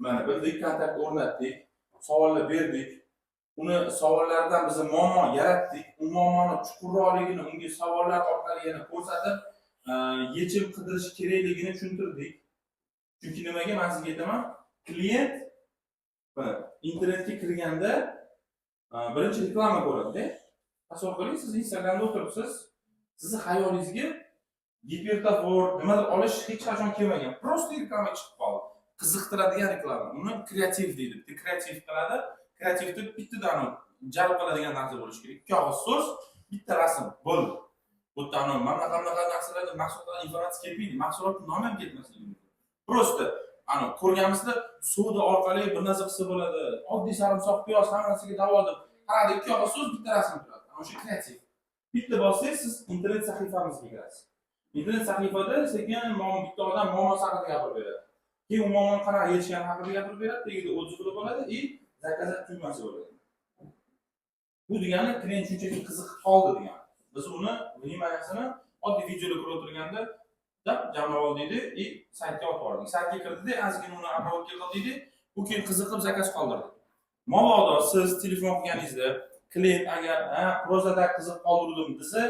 Speaker 1: mana bildik, kontakt o'rnatdik, savollar berdik. Uni savollardan biz muammo yaratdik. U muammoni chuqurroqligini unga savollar orqali yana ko'rsatib, yechim qidirish kerakligini tushuntirdik. Chunki nimaga men sizga aytaman? Klient internetga kirganda birinchi reklama ko'radi-da. Tasavvur qiling, siz Instagramda o'tiribsiz, sizni xayolingizga gipertofor nimadir olish hech qachon kelmagan. Prosta reklama chiqib qoldi. Qiziqtiradigan reklama. Uni kreativ deydi. Bitta kreativ qiladi. Kreativda bittadan jalb qiladigan narsa bo'lishi kerak. Ikki og'iz so'z, bitta rasm bo'ldi. Bu yerda mana qanaqa narsalarga mahsulotlar informatsiya kelmaydi. Mahsulot nomi ham ketmasligi mumkin. Prosta ko'rganimizda savdo orqali bir narsa qilsa bo'ladi. Oddiy sarimsoq, piyoz hammasiga davo deb. Qaradi, ikki og'iz so'z, bitta rasm turadi. O'sha kreativ. Bitta bossangiz siz internet sahifamizga kirasiz. Internet sahifada sekin bitta odam muammosi haqida gapirib beradi. Keyin u muammoni qanaqa yechgani haqida gapirib beradi, tagida o'zi bilib oladi, zakazat tugmasi bo'ladi. Bu degani klient shunchaki qiziqib qoldi degani. Biz uni vnimaniyasini oddiy videoda ko'rib o'tirganda jamlab oldikda, saytga olib bordik. Saytga kirdida, ozgina uni обработка qildik, u keyin qiziqib zakaz qoldirdi. Mabodo siz telefon qilganingizda klient agar prostata qiziq qoldirdim desa,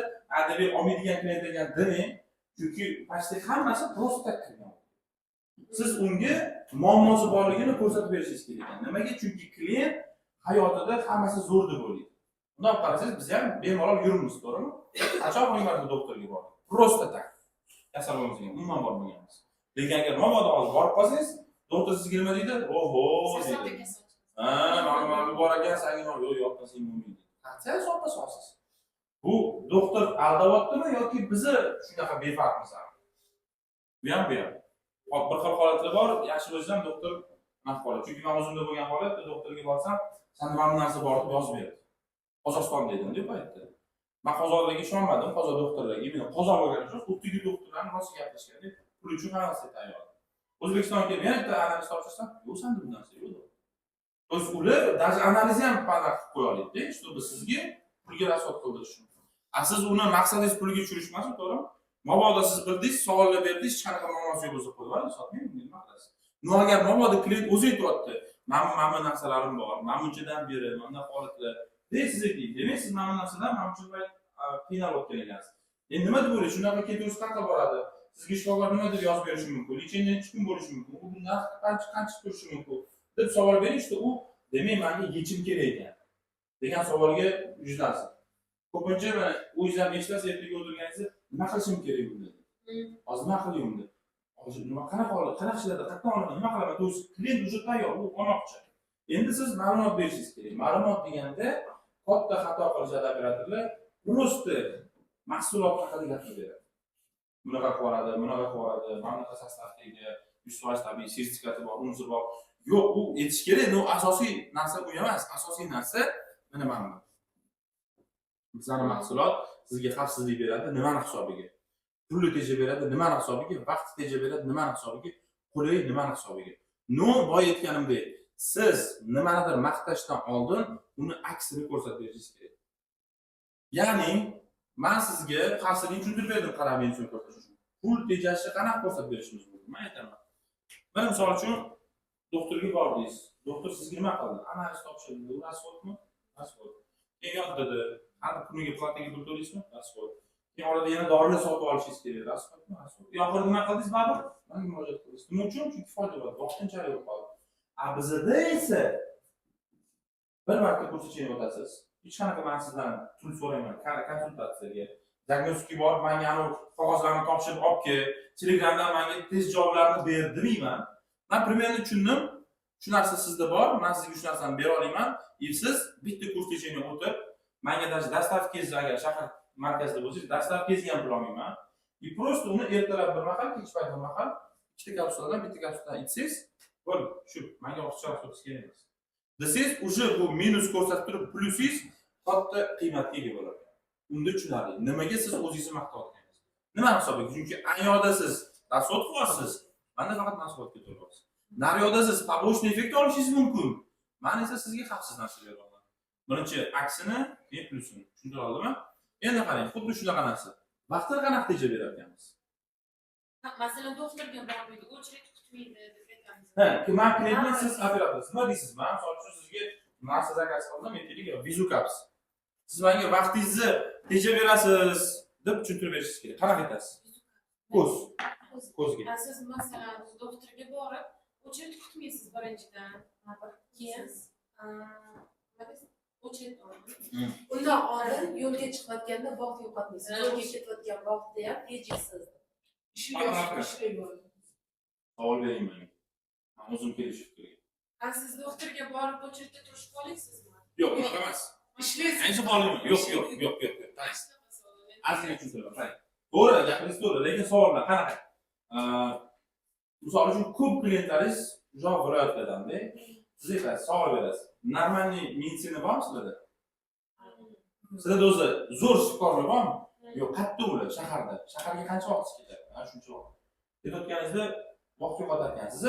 Speaker 1: adabiy olmaydigan klient ekan demang, chunki почти hammasi prostata kirgan. Siz unga muammosi borligini ko'rsatib berishingiz kerak ekan. Nimaga? Chunki klient hayotida hammasi zo'r deb o'ylaydi. Bundan qarasangiz biz ham bemalol yuribmiz, to'g'rimi? Qachon o'yinlarda doktorga bordik? Prostata kasalligimizga umuman bormaganmiz. Lekin agar mabodo hozir borib qolsangiz, doktor sizga nima deydi? Oho, deydi. Mana bor ekan, senga yo'q, yo'qmasang bo'lmaydi. Qancha sotda so'rasiz. Bu doktor aldayaptimi yoki bizni shunaqa befarqmiz? Bu ham. Bir xil holatlar bor, yaxshi bo'lsam doktor naf qoladi. Chunki men o'zimda bo'lgan holatda doktorga borsam, senda mana bu narsa bor deb yozib berdi. Qozog'istonda edim deb aytdi. Men qozog'larga ishonmadim, qozoq doktorlarga. Men qozoq bo'lganim uchun xuddi doktorlarning rost gapirishgan deb pul uchun hammasi tayyor. O'zbekistonga kelib yana bitta analiz topshirsam, yo'q senda bu narsa yo'q. O'z ular даже analizni ham qilib qo'ya oladi, чтобы sizga pulga rasvot qildirish uchun. Siz uni maqsadingiz pulga tushirish emas, to'g'rimi? Mabodo siz bildingiz, savollar berdingiz, hech qanaqa muammosi yo'q bo'lsa qo'yib sotmayman, nima qilasiz? Agar mabodo klient o'zi aytayapti, mana narsalarim bor, mana bunchadan beri, mana holatlar. Siz ayting, demak siz mana narsadan mana buncha payt qiynalib o'tgan ekansiz. Endi nima deb o'ylaysiz? Shunaqa ketaversa qanaqa boradi? Sizga shifokor nima deb yozib berishi mumkin? Lecheniya necha kun bo'lishi mumkin? Bu narx qancha turishi mumkin? Deb savol bering, işte u demak menga yechim kerak ekan degan savolga yuzlansin. Ko'pincha mana o'zingiz ham eshitasiz, ertaga o'tirganingizda nima qilishim kerak bunda? Hozir nima qilyapman deb. Hozir nima qanaqa holat, qanaqalarda qatdan olaman, nima qilaman? O'zi klient уже tayyor, u olmoqchi. Endi siz ma'lumot berishingiz kerak. Ma'lumot deganda katta xato qilishadi operatorlar. Просто mahsulot haqida gapirib beradi. Bunaqa qiladi, bunaqa qiladi, mana bunaqa sostavga 100% tabiiy sertifikati bor, unisi bor. Yo'q, u aytish kerak, no asosiy narsa bu emas. Asosiy narsa mana bu. Bizning mahsulot sizga xavfsizlik beradi, nimaning hisobiga? Pulni tejab beradi, nimaning hisobiga? Vaqt tejab beradi, nimaning hisobiga? Qulay nimaning hisobiga? No, boy aytganimdek, siz nimanidir maqtashdan oldin uni aksini ko'rsatib berishingiz kerak. Ya'ni, men sizga xavfsizlikni tushuntirib berdim, qarab meni uchun ko'rsatish uchun. Pul tejashni qanaqa ko'rsatib berishimiz mumkin? Men aytaman. Men misol uchun doktorga bordingiz. Doktor sizga nima qildi? Analiz topshirdi. U rasvodmi? Rasvod. Keyin dedi, har kuniga plataga pul to'laysizmi? Rasvod. Keyin orada yana dorilar sotib olishingiz kerak. Rasvodmi? Rasvod. Oxiri nima qildingiz baribir? Menga murojaat qildingiz. Nima uchun? Chunki foyda bor. Vaqtinchalik bo'lib qoldi. Bizda esa bir marta ko'rsatishni o'tasiz. Hech qanaqa men sizdan pul so'rayman. Konsultatsiyaga. Diagnostika bor, menga anu qog'ozlarni topshirib olib kel. Telegramdan menga test javoblarini ber demayman. Men примерно tushundim. Shu narsa sizda bor, men sizga shu narsani bera olaman. Siz bitta kurs kechini o'tib, menga даже dostavkangiz agar shahar markazida bo'lsangiz, dostavkangizni ham pul olmayman. Просто uni ertalab bir mahal, kech payt bir mahal, ikkita kapsuladan bitta kapsuladan ichsangiz, bo'l, shu menga ortiqcha sotish kerak emas. Desangiz, уже bu minus ko'rsatib turib, plusingiz katta qiymatga ega bo'ladi. Unda tushunarli. Nimaga siz o'zingizni maqtayotganingiz? Nima hisobiga? Chunki ayyoqda siz rasvod qilyapsiz. Menda faqat mahsulotga to'layapsiz. Naryoqda siz побочный effekt olishingiz mumkin. Men esa sizga xavfsiz narsa beraman. Birinchi aksini, keyin plusini. Tushundira oldimmi? Endi qarang, xuddi shunaqa narsa. Vaqtni qanaqa tejab berayotganmiz?
Speaker 2: Masalan, doktorga bormaydi, очередь kutmaydi deb aytamiz.
Speaker 1: Men kliyentni siz operatorsiz. Nima deysiz? Men misol uchun sizga narsa zakaz qildim, aytaylik, Vizukaps. Siz menga vaqtingizni tejab berasiz deb tushuntirib berishingiz kerak. Qanaqa aytasiz? Ko'zga.
Speaker 2: Siz masalan doktorga borib, очередь kutmaysiz birinchidan. Keyin очередь olasiz.
Speaker 5: Undan oldin yo'lga chiqayotganda vaqt yo'qotmaysiz. Yo'lga ketayotgan vaqtda ham tejaysiz. Ishlayman.
Speaker 1: Savol bering menga. Men o'zim kelishib kerak.
Speaker 2: Siz doktorga borib очередьda turishib qolaysizmi?
Speaker 1: Yo'q, emas.
Speaker 5: Ishlaysiz.
Speaker 1: Endi bo'lmaydi. Yo'q. Azizga tushuntiraman. To'g'ri, gapiringiz to'g'ri, lekin savollar qanaqa? Misol uchun ko'p klientlaringiz javob berayotganda, siz aytasiz, savol berasiz. Normalniy meditsina bormi sizlarda? Sizlarda o'zi zo'r shifokorlar bormi? Yo'q, qayerda ular? Shaharda. Shaharga qancha vaqt ketadi? Shuncha vaqt. Ketayotganingizda vaqt yo'qotarkansiz,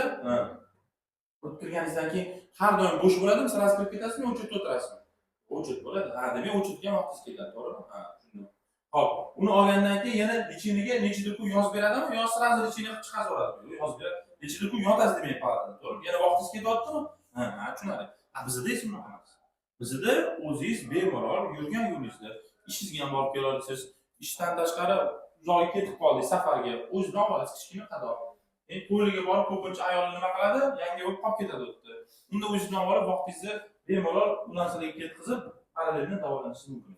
Speaker 1: o'tirganingizdan keyin har doim bo'sh bo'ladimi? Siz kirib ketasizmi, o'chirib o'tirasizmi? O'chirib bo'ladi. Demak, o'chirgan vaqtingiz ketadi, to'g'rimi? Tushundim. Xo'p, uni olgandan keyin yana lecheniyaga necha kun yozib beradimi yo sразу lecheniyaga chiqarib yuboradimi? Yozib beradi. Necha kun yotasiz demay qoladi, to'g'rimi? Yana vaqtingiz ketyaptimi? Tushunarli. Bizda esa bunaqa emas. Bizda o'zingiz bemalol yurgan yo'lingizda ishingizga ham borib kela olasiz. Ishdan tashqari uzoqqa ketib qoldik safarga. O'zidan olasiz kichkina qadoq. To'yga borib ko'pincha ayol nima qiladi? Yangi bo'lib qolib ketadi o'tda. Unda o'zidan borib vaqtingizni bemalol u narsalarga ketkazib, parallelni davolanishingiz mumkin.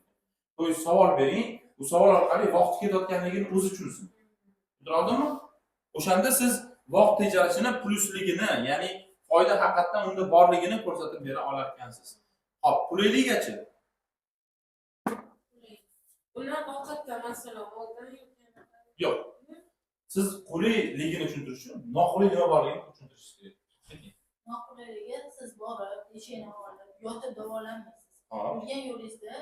Speaker 1: To'y savol bering, bu savol orqali vaqt ketayotganligini o'zi tushunsin. Tushundingizmi? O'shanda siz vaqt tejalishini plusligini, ya'ni foyda haqiqatan unda borligini ko'rsatib bera olar ekansiz. Hop, qulayligigachi.
Speaker 2: Undan ovqatda masalan oldin
Speaker 1: Yo'q. Siz qulayligini tushuntirish uchun noqulay nima borligini tushuntirishingiz kerak.
Speaker 3: Noqulayligi siz borib, eshikni olib, yotib davolanmaysiz.
Speaker 1: Hop.
Speaker 3: Yurgan yo'lingizda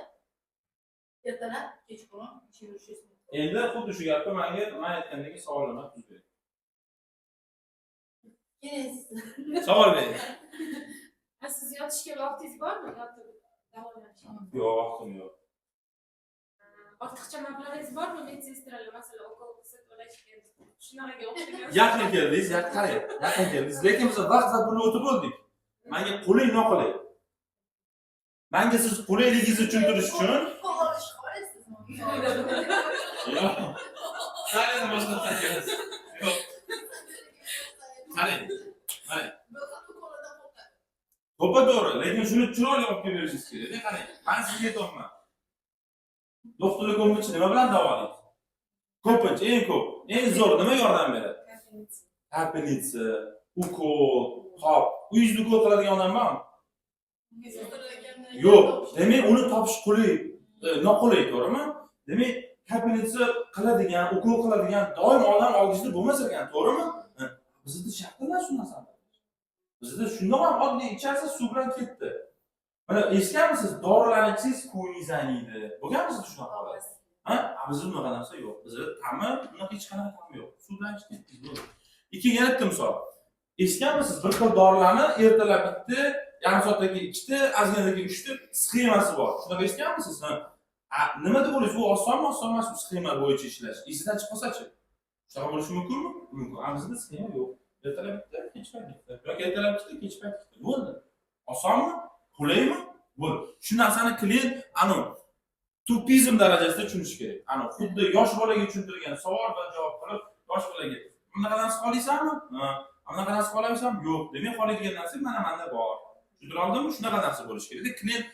Speaker 3: ertalab, kechqurun ichib yurishingiz mumkin.
Speaker 1: Endi xuddi shu gapni men aytgandagi savollarni tuzing.
Speaker 3: Keling
Speaker 1: Savol bering.
Speaker 2: siz yotishga vaqtingiz bormi? Yotib davolanish.
Speaker 1: Yo'q, vaqtim yo'q.
Speaker 2: Ortiqcha mablag'ingiz bormi? Medsestralar masalan ukol qilsa to'lashga shunaqaga o'xshagan.
Speaker 1: Yaqin keldingiz, qarang, yaqin keldingiz. Lekin biz vaqt birga o'tib bo'ldik. Menga qulay noqulay. Menga siz qulayligingizni tushuntirish uchun
Speaker 3: Qo'l olish qo'laysizmi?
Speaker 1: yo'q. Qarang, boshqa tashlaysiz. Yo'q. Qarang. Qarang. To'ppa to'g'ri, lekin shuni chiroyli olib kelib berishingiz kerak. Qarang, men sizga aytyapman. Doktorlar ko'pincha nima bilan davolaydi? Ko'pincha eng ko'p, eng zo'r nima yordam beradi? Apellitsa, ukol, hop. Uyingizda ukol qiladigan odam bormi? Yo'q. Demak, uni topish qulay, noqulay, to'g'rimi? Demak, apellitsa qiladigan, ukol qiladigan doim odam oldingizda bo'lmas ekan, to'g'rimi? Bizda shart emas shu narsa. Bizda shundoq ham oddiy ichasiz suv bilan ketdi. Mana eshitganmisiz? Dorilarni ichsangiz ko'nglingiz ayniydi. Bo'lganmisiz shunaqa holat? Ha? Bizda bunaqa narsa yo'q. Bizda ta'mi, bunaqa hech qanaqa ta'mi yo'q. Suv bilan ichib bo'ldi. Ikkinchi bitta misol. Eshitganmisiz? Bir xil dorilarni ertalab bitta, yarim soatdan keyin ikkita, ozginadan keyin uchta sxemasi bor. Shunaqa eshitganmisiz? Nima deb o'ylaysiz? Bu osonmi, oson emasmi sxema bo'yicha ishlash? Esingizdan chiqib qolsa-chi? Shunaqa bo'lishi mumkinmi? Mumkin. Bizda sxema yo'q. Ertalab bitta, kech payt bitta. Yoki ertalab bitta, kech payt bitta. Bo'ldi. Osonmi? Qulaymi? Bo'ldi. Shu narsani klient tupizm darajasida tushunishi kerak. Xuddi yosh bolaga tushuntirgan savol va javob qilib, yosh bolaga bunaqa narsa xohlaysanmi? Ha. Bunaqa narsa xohlaysanmi? Yo'q. Demak, xohlaydigan narsa menda bor. Tushundira oldimmi? Shunaqa narsa bo'lishi kerak. Klient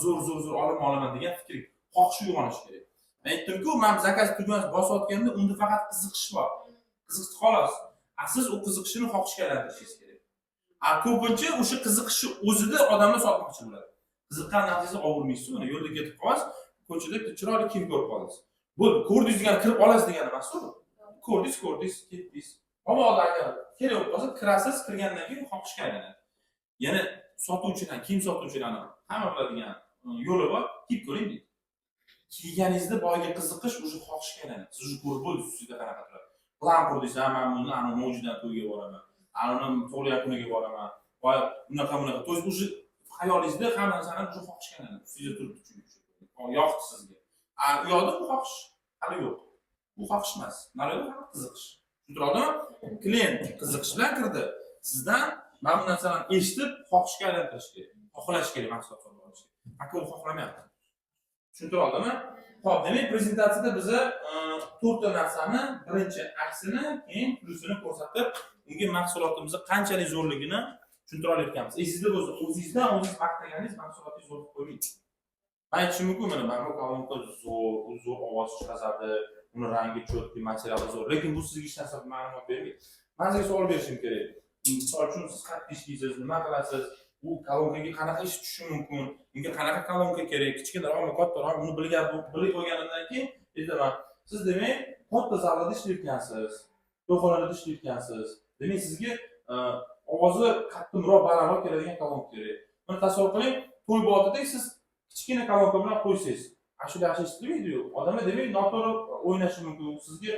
Speaker 1: zo'r olaman degan fikr, xohish uyg'onishi kerak. Men aytdim-ku, men zakaz tugmasi bosayotganda unda faqat qiziqish bor. Qiziqdi xolos. Siz u qiziqishni xohishga aylantirishingiz kerak. Ko'pincha o'sha qiziqishni o'zida odamlar sotmoqchi bo'ladi. Qiziqqan narsangizni olmaysiz, uni yo'lda ketib qolasiz, ko'chada chiroyli kiyim ko'rib qolasiz. Bo'ldi, ko'rdingiz degani kirib olasiz degani emas-ku. Ko'rdingiz, ketdingiz. Mabodo agar kerak bo'lib qolsa, kirasiz, kirgandan keyin xohishga aylanadi. Yana sotuvchilar, kiyim sotuvchilarni hamma biladigan yo'li bor, kiyib ko'ring deydi. Kiyganingizda boyga qiziqish o'sha xohishga aylanadi. Siz o'sha ko'rib bo'ldingiz, sizda qanaqa turadi. Plan qurdingiz, men buni mo'jidan to'yga boraman. Uni tug'ilgan kuniga boraman. Voy, unaqa. To'y o'sha xayolingizda hamma narsani o'sha xohishga aylanadi. Sizga turibdi chunki. Yoqdi sizga. U yoqda bu xohish hali yo'q. Bu xohish emas. Nari faqat qiziqish. Tushundingizmi? Klient qiziqish bilan kirdi. Sizdan mana bu narsalarni eshitib xohishga aylantirish kerak. Xohlash kerak mahsulot sotib olishga. Aka u xohlamayapti. Tushundingizmi? Xo'p, demak prezentatsiyada biz 4 ta narsani, birinchi aksini, keyin plusini ko'rsatib, unga mahsulotimizni qanchalik zo'rligini tushuntira olayotganmiz. Sizda o'zingizdan o'zingiz maqtaganingiz mahsulotni zo'r qo'ymaydi. Men aytishim mumkin, mana bu kolonka zo'r ovoz chiqaradi, uni rangi cho'tki, materiali zo'r, lekin bu sizga hech narsa ma'lumot bermaydi. Men sizga savol berishim kerak. Misol uchun siz qanday ishlaysiz, nima qilasiz? Bu kolonkaga qanaqa ish tushishi mumkin? Unga qanaqa kolonka kerak? Kichkinaroqmi, kattaroqmi? Buni bilib qo'yganimdan keyin aytaman. Siz demak, katta zalda ishlayotgansiz, to'yxonada ishlayotgansiz. Demak, sizga ovozi qattiqroq, balandroq keladigan kolonka kerak. Buni tasavvur qiling, to'y bo'ldi, siz kichkina kolonka bilan qo'ysangiz, ashula yaxshi eshitilmaydi-ku. Odamlar demak noto'g'ri o'ynashi mumkin, sizga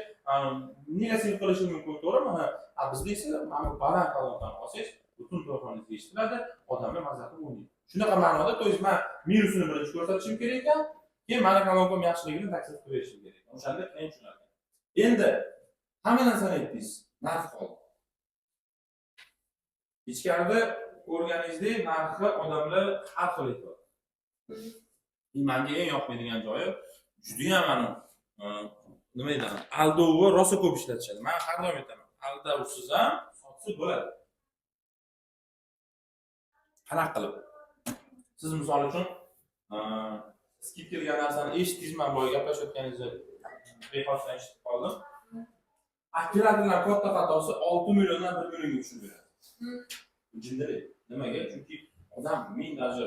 Speaker 1: negativ qilishi mumkin, to'g'rimi? Bizda esa mana baland kolonkani olsangiz, butun to'yxonangizga eshitiladi, odamlar mazza qilib o'ynaydi. Shunaqa ma'noda, to'yingiz men minusini birinchi ko'rsatishim kerak ekan, keyin meni kolonkam yaxshiligini taklif qilib berishim kerak. O'shanda keyin tushunadi. Endi hamma narsani aytdingiz, narx qoldi. Ichkarida ko'rganingizdek narxi odamlar har xil aytadi. Menga eng yoqmaydigan joyi judayam mana nima deydi, aldovni rosa ko'p ishlatishadi. Men har doim aytaman, aldovsiz ham sotsiz bo'ladi. Qanaqa qilib? Siz misol uchun skid kelgan narsani eshitdingizmi, boya gaplashayotganingizda bexosdan eshitib qoldim. Operatorlar katta xatosi 6 milliondan 1 millionga tushirib beradi. Jindilik. Nimaga? Chunki odam men даже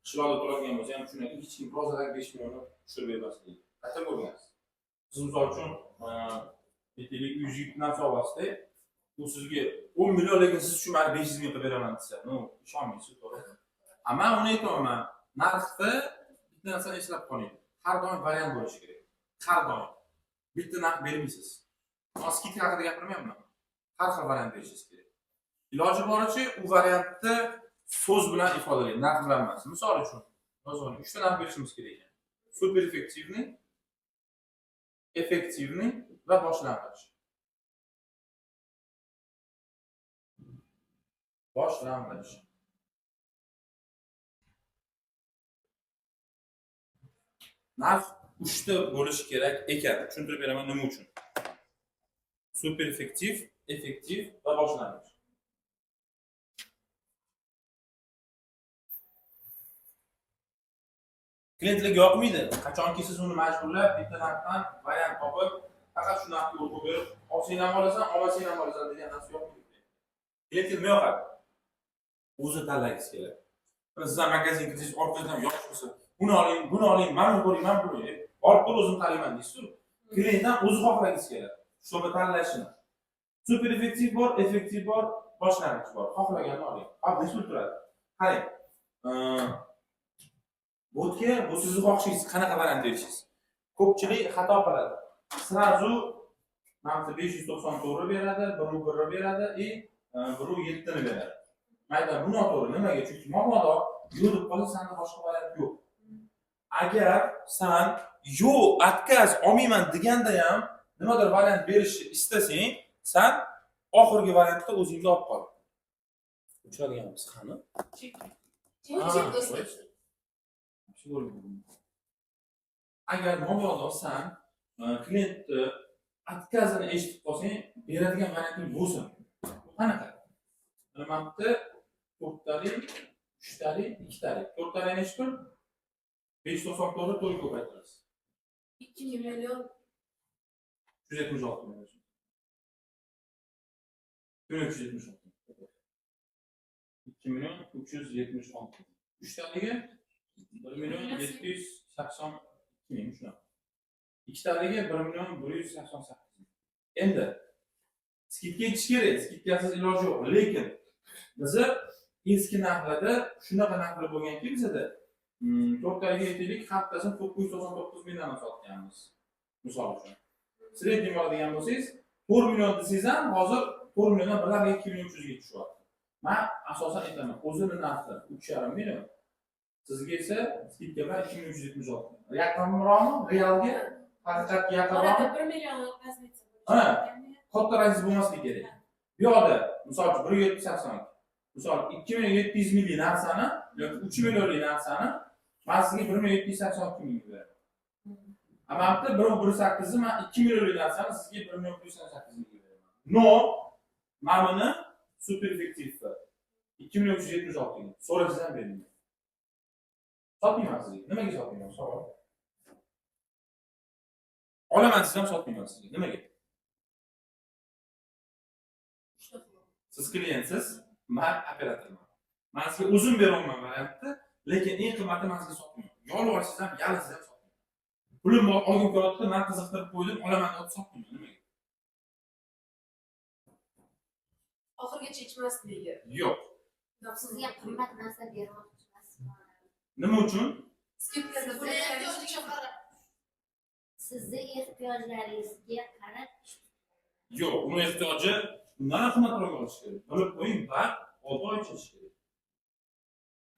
Speaker 1: qishloqda turadigan bo'lsa ham tushunadi, hech kim prozadagi 5 millionni tushirib bermasligini. Qancha ko'rgansiz? Siz misol uchun aytaylik 100 yigitdan sog'asizda, u sizga 10 million lekin siz shu meni 500 ming qilib beraman desa, ishonmaysiz, to'g'ri? Ammo uni aytaman, narxda bitta narsani eslab qoling. Har doim variant bo'lishi kerak. Har doim. Bitta narx bermaysiz. Skidka haqida gapirmayapman. Har xil variant berishingiz kerak. Iloji boricha u variantni so'z bilan ifodalang, narx bilan emas. Misol uchun, yozing, 3 ta narx berishimiz kerak ekan. Super effektivniy va boshlang'ich. Boshlang'ich. Narx 3 ta bo'lishi kerak ekan. Tushuntirib beraman nima uchun. Super effektiv va boshlang'ich. Klientlarga yoqmaydi. Qachonki siz uni majburlab bitta narxdan variant topib, faqat shu narxga urg'u berib, olsang ham olasan, olmasang ham olasan degan narsa yo'qmaydi. Klientga nima yoqadi? O'zi tanlagingiz kerak. Sizlar magazin kirsangiz, orqadan yoqish bo'lsa, buni oling, mana buni ko'ring, mana buni. Borib tur o'zim tanlayman deysiz. Klientdan o'zi xohlagingiz kerak. Shuni tanlashini. Super effektiv bor, boshlang'ich bor. Xohlaganini oling. Hop, nima turadi? Qarang. Bo'tga bu sizni xohishingiz qanaqa variant berishingiz. Ko'pchilik xato qiladi. Srazu mana 594 beradi, 1 beradi, 1 7 ni beradi. Mayda bu noto'g'ri. Nimaga? Chunki mabodo yo'lib qolsa senda boshqa variant yo'q. Agar sen yo'q, отказ olmayman deganda ham nimadir variant berishni istasang, sen oxirgi variantda o'zingni olib qol. Tushunadiganmiz qani? Agar mabodo sen klientni откazini eshitib qolsang, beradigan varianting bo'lsin. Bu qanaqa? Nimaga 4 talik, 3 talik, 2 talik. 4 talik nechi pul? 594 to'liq ko'paytirasiz.
Speaker 5: 2 million
Speaker 1: 376 million. 376. 2 million 376. 3 taligi 1 million 782 ming shunaqa. 2 taligi 1 million 188 ming. Endi skidga ketish kerak, skidkasiz iloji yo'q. Lekin biz eski narxlarda shunaqa narxlar bo'lganki, bizda 4 taliga aytaylik, haftasini 999 mingdan sotganmiz. Misol uchun. Sredniy oladigan bo'lsangiz, 4 million desangiz ham hozir 4 milliondan 2 million 300 ga tushyapti. Men asosan aytaman, o'zini narxi 3,5 million. Sizga esa skidka bilan 2376. Yaqinroqmi? Realga haqiqatga yaqinroqmi?
Speaker 2: 1 million razlika
Speaker 1: Ha, katta razlika bo'lmasligi kerak. Bu yoqda, misol uchun 1,780. Misol 2 million 700 ming narsani yoki 3 millionlik narsani men sizga 1 million 782 ming beraman. Ammo 1,8 ni men 2 millionlik narsani sizga 1 million 188 ming beraman. No, men buni super effektivda 2 million 376 ming. So'rashingizdan bering. Sotmayman sizga. Nimaga sotmayman? Savol. Olaman sizdan sotmayman sizga. Nimaga? Siz klientsiz, men operatorman. Men sizga o'zim beraman variantni, lekin eng qimmatini men sizga sotmayman. Yolvorsiz ham, yalisiz ham sotmayman. Pulim olgim kelyapti, men qiziqtirib qo'ydim, olaman deb sotmayman. Nimaga?
Speaker 5: oxirgacha ichmasligi.
Speaker 1: Yo'q.
Speaker 4: Sizga qimmat narsa bermoqchimasman.
Speaker 1: Nima uchun?
Speaker 5: Skidkada
Speaker 4: Sizni ehtiyojlaringizga qarab
Speaker 1: Yo'q, uni ehtiyoji bundan ham qimmatroq bo'lishi kerak. Bilib qo'ying, va 6 oy ichish kerak.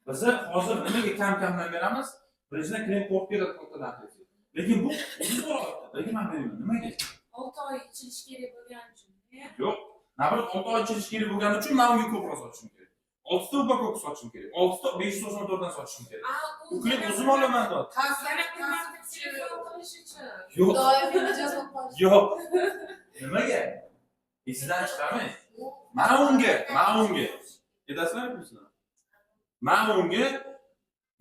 Speaker 1: Biz hozir nimaga kam-kamdan beramiz? Birinchidan klient qo'rqib keladi kattadan. Lekin bu o'zi bo'lyapti. Lekin men bermayman. Nimaga?
Speaker 2: 6 oy ichilishi kerak bo'lgani uchun.
Speaker 1: Yo'q. Navbat 6 oy ichilishi kerak bo'lgani uchun men unga ko'proq sotishim kerak. 6 ta upakok sotishim kerak. 6 ta 594 dan sotishim kerak.
Speaker 2: u
Speaker 1: Klient o'zim olaman deb.
Speaker 2: yana telefon qilish uchun.
Speaker 1: Yo'q.
Speaker 5: Doim mijoz bo'lib qolish.
Speaker 1: Yo'q. Nimaga? Esingizdan chiqarmang. Mana unga. Ketasizlarmi sizlar? Men unga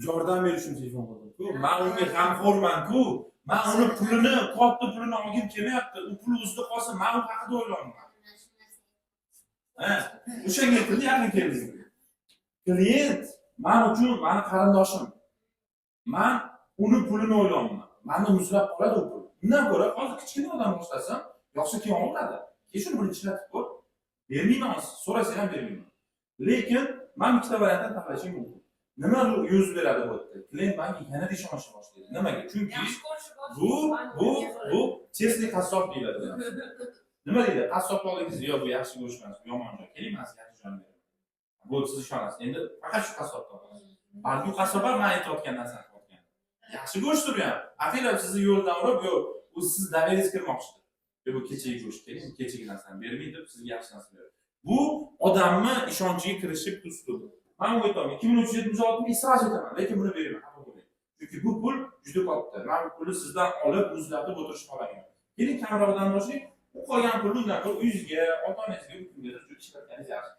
Speaker 1: yordam berishim telefon qildim-ku. Men unga g'amxo'rman-ku. Men uni pulini, katta pulini olgim kelmayapti. U pul o'zida qolsa, men u haqida o'ylayman. Ha, o'shanga aytdim, yaqin keldingiz. Klient men uchun meni qarindoshim. Men uni pulini o'ylayman. Meni muzlab qoladi u pul. Undan ko'ra hozir kichkina odam boshlasam, yo'qsa keyin oladi. Keyin shuni bir ishlatib ko'r. Bermayman, so'rasang ham bermayman. Lekin men ikkita variantdan tanlashim mumkin. Nima yuz beradi bu yerda? Klient menga yanada ishonishni boshlaydi. Nimaga? Chunki
Speaker 2: Yaxshi ko'rish
Speaker 1: bu chestli qassob deyiladi. Nima deydi? Qassoblarningiz yo'q, bu yaxshi go'sht emas, yomon joy. Keling, men sizga yaxshi jon beraman. Bu siz ishonasiz. Endi faqat shu qassobdan olasiz. Balki qassoblar men aytayotgan narsani qilayotgan. Yaxshi go'shtdir bu ham. Atilab sizni yo'ldan urib, yo'q, u siz daveringiz kirmoqchidir. Bu kechagi go'sht, keling, kechagi narsani bermay deb sizga yaxshi narsa beradi. Bu odamni ishonchiga kirishib uslubi. Men u aytaman, 2376 ni isrof etaman, lekin buni beraman, xafa bo'lmang. Chunki bu pul juda katta. Men bu pulni sizdan olib, muzlatib o'tirishni xohlamayman. Keling, kamroqdan boshlaylik. U qolgan pulni undan ko'ra uyingizga, ota-onangizga kimgadir ishlatganingiz yaxshi.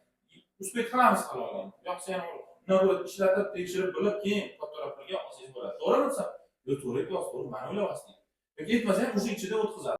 Speaker 1: Uspek qilamiz halolini. Yo'qsa ham undan ko'ra ishlatib, tekshirib bo'lib, keyin kattaroq pulga olsangiz bo'ladi. To'g'rimi? Yo'q, to'g'ri aytyapsiz, to'g'ri. Men o'ylayapman. Yoki aytmasa ham o'sha ichida o'tkazadi.